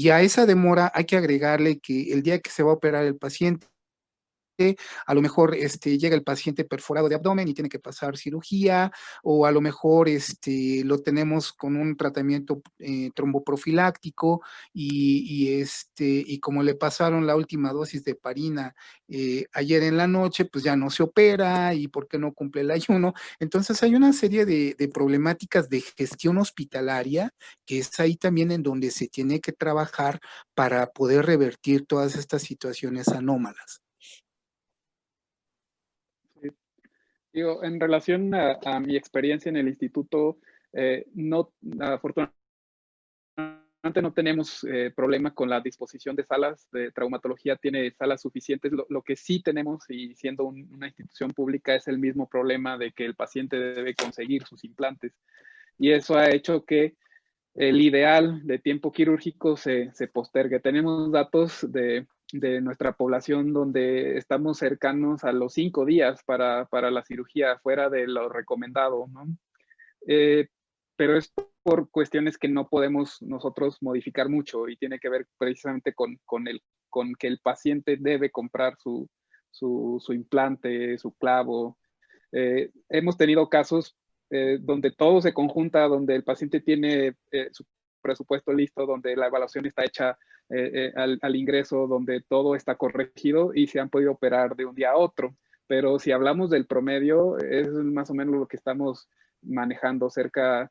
a esa demora hay que agregarle que el día que se va a operar el paciente, a lo mejor llega el paciente perforado de abdomen y tiene que pasar cirugía, o a lo mejor lo tenemos con un tratamiento tromboprofiláctico y como le pasaron la última dosis de heparina ayer en la noche, pues ya no se opera y por qué no cumple el ayuno. Entonces hay una serie de problemáticas de gestión hospitalaria que es ahí también en donde se tiene que trabajar para poder revertir todas estas situaciones anómalas. Digo, en relación a mi experiencia en el instituto, no, afortunadamente afortunadamente no tenemos problema con la disposición de salas de traumatología, tiene salas suficientes. Lo que sí tenemos, y siendo una institución pública, es el mismo problema de que el paciente debe conseguir sus implantes. Y eso ha hecho que el ideal de tiempo quirúrgico se postergue. Tenemos datos de nuestra población donde estamos cercanos a los 5 días para la cirugía, fuera de lo recomendado, ¿no? Pero es por cuestiones que no podemos nosotros modificar mucho y tiene que ver precisamente con que el paciente debe comprar su implante, su clavo. Hemos tenido casos donde todo se conjunta, donde el paciente tiene su presupuesto listo, donde la evaluación está hecha al ingreso, donde todo está corregido y se han podido operar de un día a otro. Pero si hablamos del promedio, es más o menos lo que estamos manejando, cerca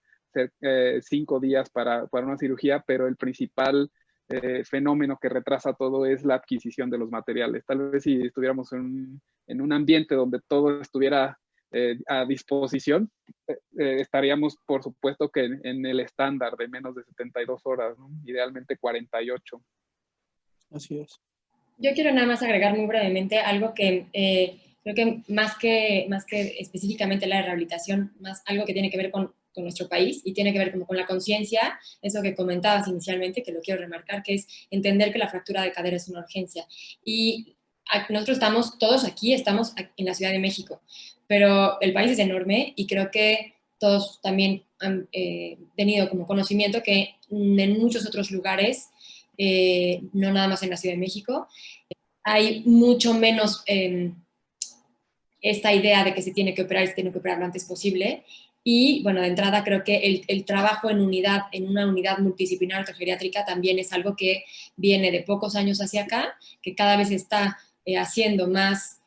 5 días para una cirugía, pero el principal fenómeno que retrasa todo es la adquisición de los materiales. Tal vez si estuviéramos en un ambiente donde todo estuviera a disposición, estaríamos, por supuesto, que en el estándar de menos de 72 horas, ¿no? Idealmente 48. Así es. Yo quiero nada más agregar muy brevemente algo que creo que más que específicamente la rehabilitación, más algo que tiene que ver con nuestro país y tiene que ver como con la conciencia, eso que comentabas inicialmente, que lo quiero remarcar, que es entender que la fractura de cadera es una urgencia. Y nosotros estamos, todos aquí, estamos en la Ciudad de México, pero el país es enorme y creo que todos también han tenido como conocimiento que en muchos otros lugares, no nada más en la Ciudad de México, hay mucho menos esta idea de que se tiene que operar y se tiene que operar lo antes posible. Y, bueno, de entrada creo que el trabajo en una unidad multidisciplinar ortogeriátrica también es algo que viene de pocos años hacia acá, que cada vez está haciendo más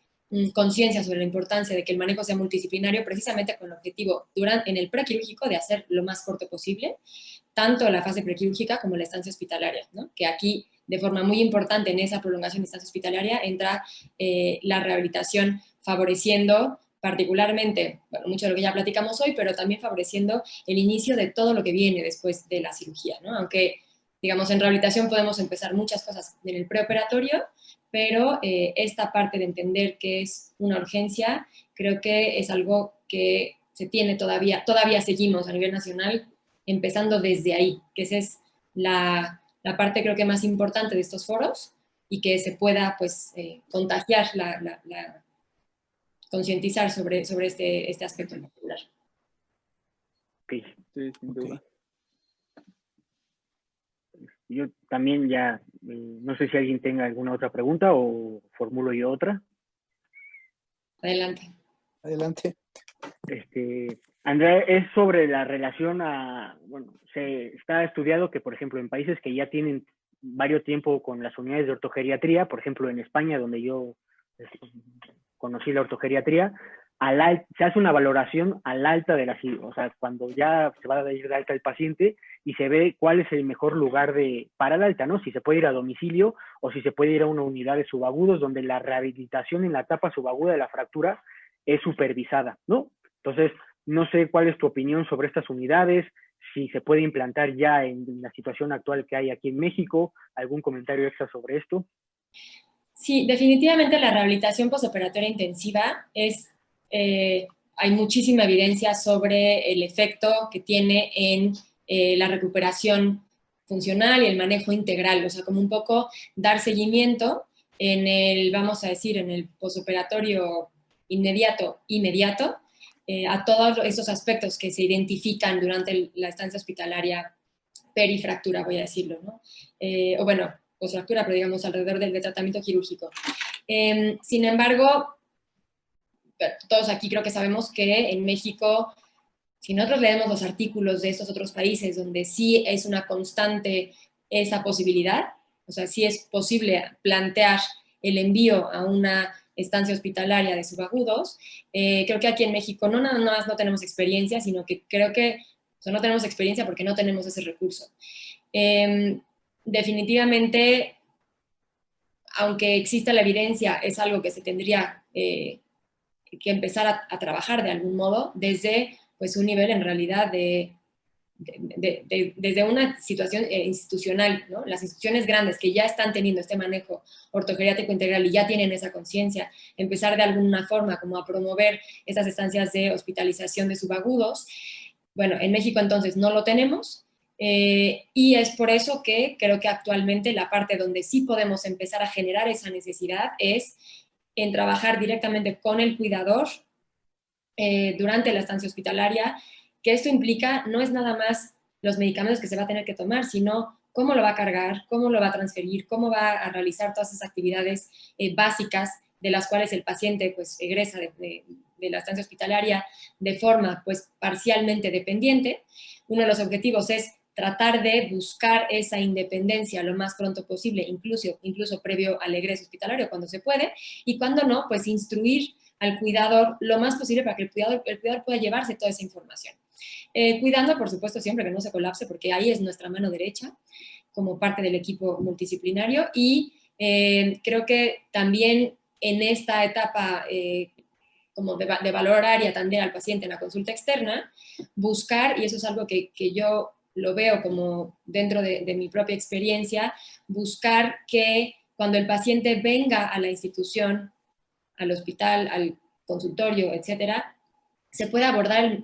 conciencia sobre la importancia de que el manejo sea multidisciplinario, precisamente con el objetivo en el prequirúrgico de hacer lo más corto posible, tanto la fase prequirúrgica como la estancia hospitalaria, ¿no? Que aquí, de forma muy importante en esa prolongación de estancia hospitalaria, entra la rehabilitación favoreciendo particularmente, bueno, mucho de lo que ya platicamos hoy, pero también favoreciendo el inicio de todo lo que viene después de la cirugía, ¿no? Aunque, digamos, en rehabilitación podemos empezar muchas cosas en el preoperatorio, pero esta parte de entender que es una urgencia, creo que es algo que se tiene todavía seguimos a nivel nacional, empezando desde ahí, que esa es la parte creo que más importante de estos foros y que se pueda, pues, contagiar concientizar sobre este aspecto en particular. Okay. Sí, sin duda. Yo también ya, no sé si alguien tenga alguna otra pregunta o formulo yo otra. Adelante. Adelante. Andrea, es sobre la relación bueno, se está estudiado que, por ejemplo, en países que ya tienen varios tiempo con las unidades de ortogeriatría, por ejemplo, en España, donde yo conocí la ortogeriatría, se hace una valoración al alta de o sea, cuando ya se va a ir de alta el paciente y se ve cuál es el mejor lugar para el alta, ¿no? Si se puede ir a domicilio o si se puede ir a una unidad de subagudos donde la rehabilitación en la etapa subaguda de la fractura es supervisada, ¿no? Entonces, no sé cuál es tu opinión sobre estas unidades, si se puede implantar ya en la situación actual que hay aquí en México, algún comentario extra sobre esto. Sí, definitivamente la rehabilitación postoperatoria intensiva hay muchísima evidencia sobre el efecto que tiene en la recuperación funcional y el manejo integral, o sea, como un poco dar seguimiento vamos a decir, en el postoperatorio inmediato, a todos esos aspectos que se identifican durante la estancia hospitalaria perifractura, voy a decirlo, ¿no? O bueno, posfractura, pero digamos alrededor del tratamiento quirúrgico. Sin embargo, todos aquí creo que sabemos que en México, si nosotros leemos los artículos de estos otros países donde sí es una constante esa posibilidad, o sea, sí es posible plantear el envío a una estancia hospitalaria de subagudos, creo que aquí en México no nada más no tenemos experiencia, sino que creo que no tenemos experiencia porque no tenemos ese recurso. Definitivamente, aunque exista la evidencia, es algo que se tendría que empezar a trabajar de algún modo desde pues, un nivel en realidad de desde una situación institucional, ¿no? Las instituciones grandes que ya están teniendo este manejo ortogeriátrico integral y ya tienen esa conciencia, empezar de alguna forma como a promover esas estancias de hospitalización de subagudos. Bueno, en México entonces no lo tenemos, y es por eso que creo que actualmente la parte donde sí podemos empezar a generar esa necesidad es en trabajar directamente con el cuidador durante la estancia hospitalaria, que esto implica no es nada más los medicamentos que se va a tener que tomar, sino cómo lo va a cargar, cómo lo va a transferir, cómo va a realizar todas esas actividades básicas de las cuales el paciente pues egresa de la estancia hospitalaria de forma pues parcialmente dependiente. Uno de los objetivos es tratar de buscar esa independencia lo más pronto posible, incluso previo al egreso hospitalario cuando se puede, y cuando no, pues instruir al cuidador lo más posible para que el cuidador pueda llevarse toda esa información. Cuidando, por supuesto, siempre que no se colapse, porque ahí es nuestra mano derecha, como parte del equipo multidisciplinario, y creo que también en esta etapa como de valoraria también al paciente en la consulta externa, buscar, y eso es algo que yo lo veo como dentro de mi propia experiencia, buscar que cuando el paciente venga a la institución, al hospital, al consultorio, etcétera, se pueda abordar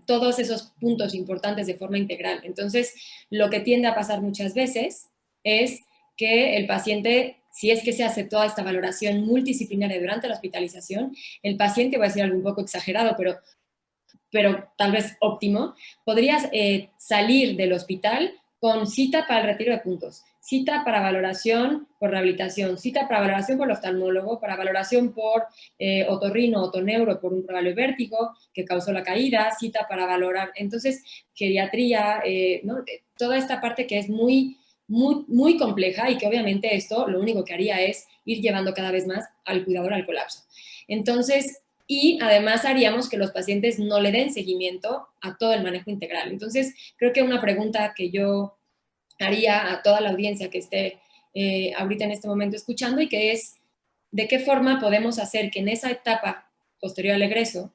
todos esos puntos importantes de forma integral. Entonces, lo que tiende a pasar muchas veces es que el paciente, si es que se hace toda esta valoración multidisciplinaria durante la hospitalización, el paciente, voy a decir algo un poco exagerado, pero tal vez óptimo, podrías salir del hospital con cita para el retiro de puntos, cita para valoración por rehabilitación, cita para valoración por el oftalmólogo, para valoración por otorrino, otoneuro, por un probable vértigo que causó la caída, cita para valorar, entonces, geriatría, ¿no? Toda esta parte que es muy, muy, muy compleja y que obviamente esto lo único que haría es ir llevando cada vez más al cuidador al colapso. Entonces, y además haríamos que los pacientes no le den seguimiento a todo el manejo integral. Entonces, creo que una pregunta que yo haría a toda la audiencia que esté ahorita en este momento escuchando y que es, ¿de qué forma podemos hacer que en esa etapa posterior al egreso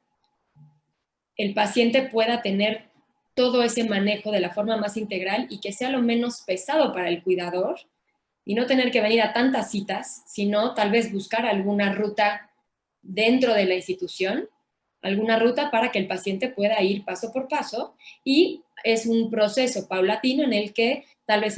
el paciente pueda tener todo ese manejo de la forma más integral y que sea lo menos pesado para el cuidador y no tener que venir a tantas citas, sino tal vez buscar alguna ruta dentro de la institución, alguna ruta para que el paciente pueda ir paso por paso, y es un proceso paulatino en el que tal vez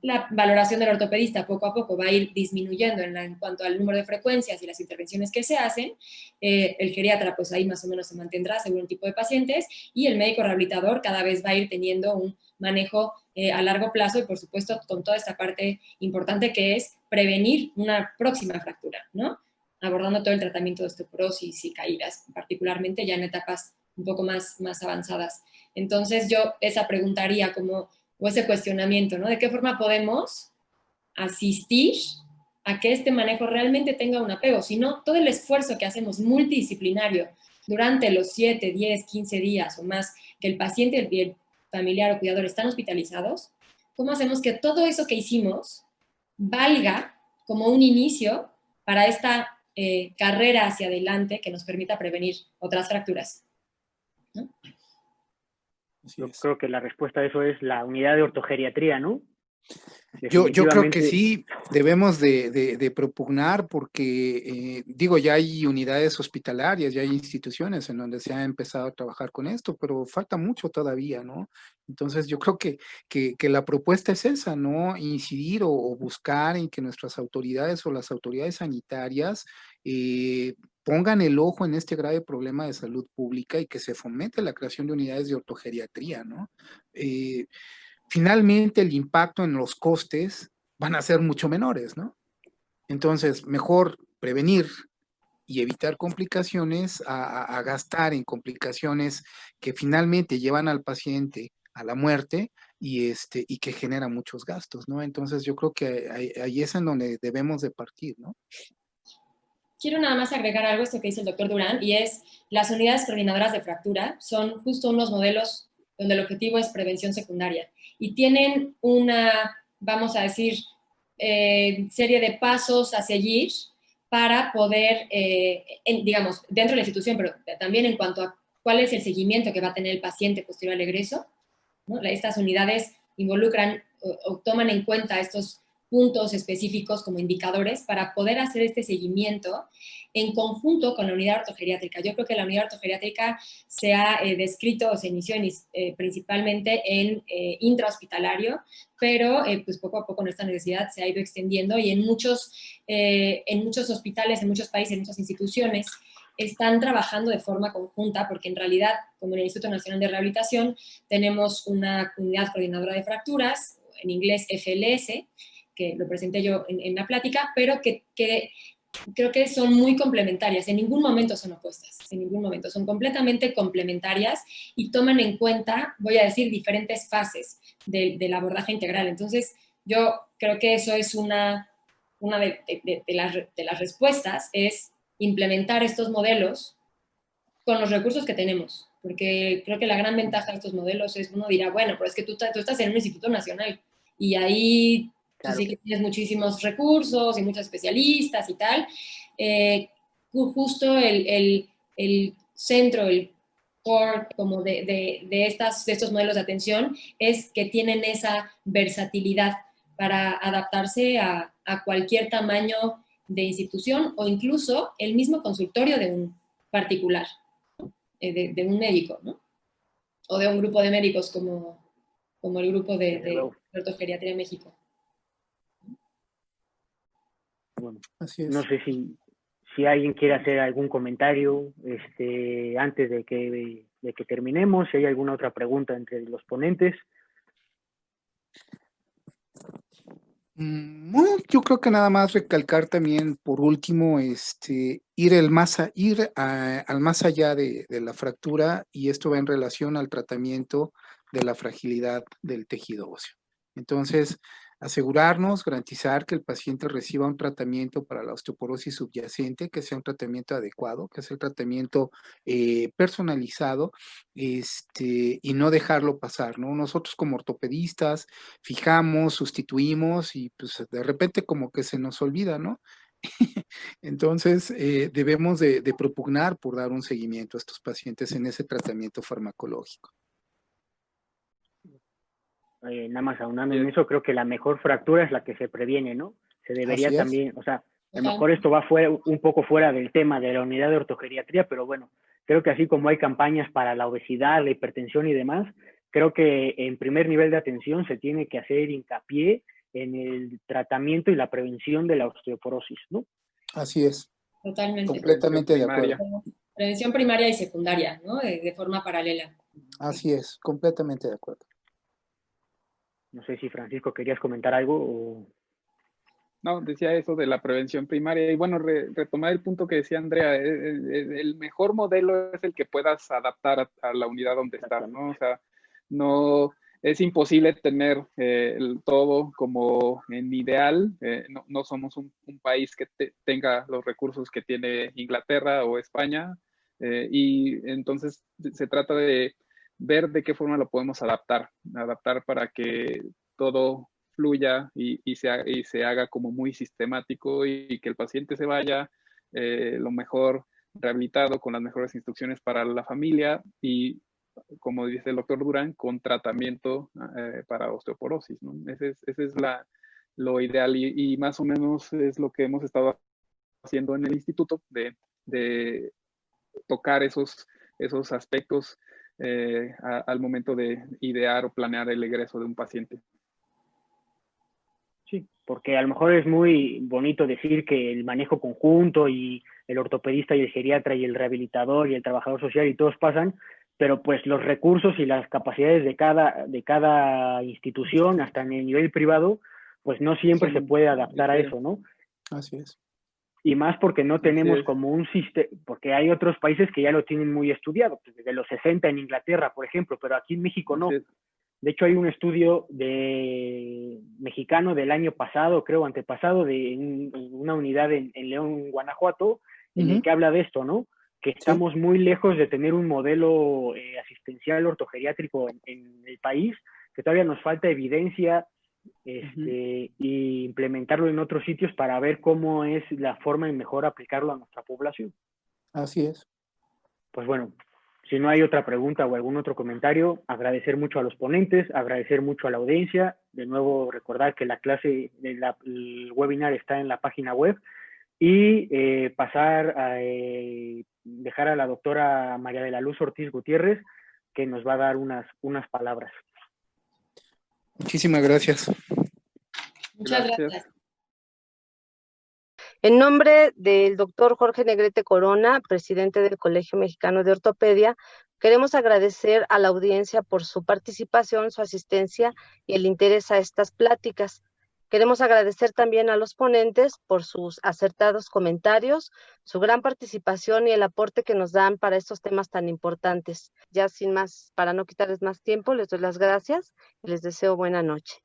la valoración del ortopedista poco a poco va a ir disminuyendo en cuanto al número de frecuencias y las intervenciones que se hacen, el geriatra pues ahí más o menos se mantendrá según el tipo de pacientes, y el médico rehabilitador cada vez va a ir teniendo un manejo a largo plazo y por supuesto con toda esta parte importante que es prevenir una próxima fractura, ¿no? Abordando todo el tratamiento de osteoporosis y caídas, particularmente ya en etapas un poco más avanzadas. Entonces yo esa preguntaría como, o ese cuestionamiento, ¿no? ¿De qué forma podemos asistir a que este manejo realmente tenga un apego? Si no, todo el esfuerzo que hacemos multidisciplinario durante los 7, 10, 15 días o más que el paciente y el familiar o cuidador están hospitalizados, ¿cómo hacemos que todo eso que hicimos valga como un inicio para esta carrera hacia adelante que nos permita prevenir otras fracturas? ¿No? Yo creo que la respuesta a eso es la unidad de ortogeriatría, ¿no? Yo creo que sí debemos de propugnar porque, digo, ya hay unidades hospitalarias, ya hay instituciones en donde se ha empezado a trabajar con esto, pero falta mucho todavía, ¿no? Entonces yo creo que la propuesta es esa, ¿no? Incidir o buscar en que nuestras autoridades o las autoridades sanitarias pongan el ojo en este grave problema de salud pública y que se fomente la creación de unidades de ortogeriatría, ¿no? Finalmente el impacto en los costes van a ser mucho menores, ¿no? Entonces, mejor prevenir y evitar complicaciones a gastar en complicaciones que finalmente llevan al paciente a la muerte y que generan muchos gastos, ¿no? Entonces, yo creo que ahí es en donde debemos de partir, ¿no? Quiero nada más agregar algo a esto que dice el doctor Durán, y es las unidades coordinadoras de fractura son justo unos modelos donde el objetivo es prevención secundaria y tienen una, vamos a decir, serie de pasos a seguir para poder, digamos, dentro de la institución, pero también en cuanto a cuál es el seguimiento que va a tener el paciente posterior al egreso, ¿no? Estas unidades involucran o toman en cuenta estos puntos específicos como indicadores para poder hacer este seguimiento en conjunto con la unidad ortogeriátrica. Yo creo que la unidad ortogeriátrica se ha descrito o se inició principalmente en intrahospitalario, pero pues poco a poco nuestra necesidad se ha ido extendiendo y en muchos hospitales, en muchos países, en muchas instituciones, están trabajando de forma conjunta, porque en realidad, como en el Instituto Nacional de Rehabilitación, tenemos una unidad coordinadora de fracturas, en inglés FLS, que lo presenté yo en la plática, pero que creo que son muy complementarias, en ningún momento son opuestas, en ningún momento, son completamente complementarias y toman en cuenta, voy a decir, diferentes fases del abordaje integral. Entonces, yo creo que eso es una de las respuestas, es implementar estos modelos con los recursos que tenemos, porque creo que la gran ventaja de estos modelos es, uno dirá, bueno, pero es que tú estás en un instituto nacional y ahí Claro. sí que tienes muchísimos recursos y muchos especialistas y tal. Justo el centro, el core como de estos modelos de atención es que tienen esa versatilidad para adaptarse a cualquier tamaño de institución o incluso el mismo consultorio de un particular, de un médico, ¿no? O de un grupo de médicos como el grupo de Ortogeriatría México. Bueno, Así es. no sé si alguien quiere hacer algún comentario antes de que terminemos, si hay alguna otra pregunta entre los ponentes. No, yo creo que nada más recalcar también, por último, ir al más allá de la fractura, y esto va en relación al tratamiento de la fragilidad del tejido óseo. Entonces, asegurarnos, garantizar que el paciente reciba un tratamiento para la osteoporosis subyacente, que sea un tratamiento adecuado, que sea el tratamiento personalizado, y no dejarlo pasar, ¿no? Nosotros como ortopedistas fijamos, sustituimos y pues de repente como que se nos olvida, ¿no? Entonces debemos de propugnar por dar un seguimiento a estos pacientes en ese tratamiento farmacológico. Nada más aunando en eso, creo que la mejor fractura es la que se previene, ¿no? Se debería también, o sea, a lo mejor esto va un poco fuera del tema de la unidad de ortogeriatría, pero bueno, creo que así como hay campañas para la obesidad, la hipertensión y demás, creo que en primer nivel de atención se tiene que hacer hincapié en el tratamiento y la prevención de la osteoporosis, ¿no? Así es. Totalmente. Completamente de acuerdo. Prevención primaria y secundaria, ¿no? De forma paralela. Así es, completamente de acuerdo. No sé si Francisco querías comentar algo o... No, decía eso de la prevención primaria y bueno, retomar el punto que decía Andrea, el mejor modelo es el que puedas adaptar a la unidad donde estás, ¿no? O sea, no es imposible tener todo como en ideal, no somos un país que tenga los recursos que tiene Inglaterra o España, y entonces se trata de ver de qué forma lo podemos adaptar para que todo fluya y se haga como muy sistemático y que el paciente se vaya lo mejor rehabilitado, con las mejores instrucciones para la familia y, como dice el doctor Durán, con tratamiento para osteoporosis, ¿no? Ese es lo ideal y más o menos es lo que hemos estado haciendo en el instituto, de tocar esos aspectos al momento de idear o planear el egreso de un paciente. Sí, porque a lo mejor es muy bonito decir que el manejo conjunto y el ortopedista y el geriatra y el rehabilitador y el trabajador social y todos pasan, pero pues los recursos y las capacidades de cada institución, hasta en el nivel privado, pues no siempre se puede adaptar a eso, ¿no? Así es. Y más porque no tenemos como un sistema, porque hay otros países que ya lo tienen muy estudiado, pues desde los 60 en Inglaterra, por ejemplo, pero aquí en México no. De hecho, hay un estudio mexicano del año pasado, creo, antepasado, de una unidad en León, Guanajuato, en el que habla de esto, ¿no? Que estamos muy lejos de tener un modelo asistencial ortogeriátrico en el país, que todavía nos falta evidencia y implementarlo en otros sitios para ver cómo es la forma en mejor aplicarlo a nuestra población. Así es. Pues bueno, Si no hay otra pregunta o algún otro comentario, agradecer mucho a los ponentes, agradecer mucho a la audiencia. De nuevo, recordar que la clase, el webinar está en la página web y pasar a dejar a la doctora María de la Luz Ortiz Gutiérrez, que nos va a dar unas palabras. Muchísimas gracias. Muchas gracias. En nombre del doctor Jorge Negrete Corona, presidente del Colegio Mexicano de Ortopedia, queremos agradecer a la audiencia por su participación, su asistencia y el interés a estas pláticas. Queremos agradecer también a los ponentes por sus acertados comentarios, su gran participación y el aporte que nos dan para estos temas tan importantes. Ya sin más, para no quitarles más tiempo, les doy las gracias y les deseo buena noche.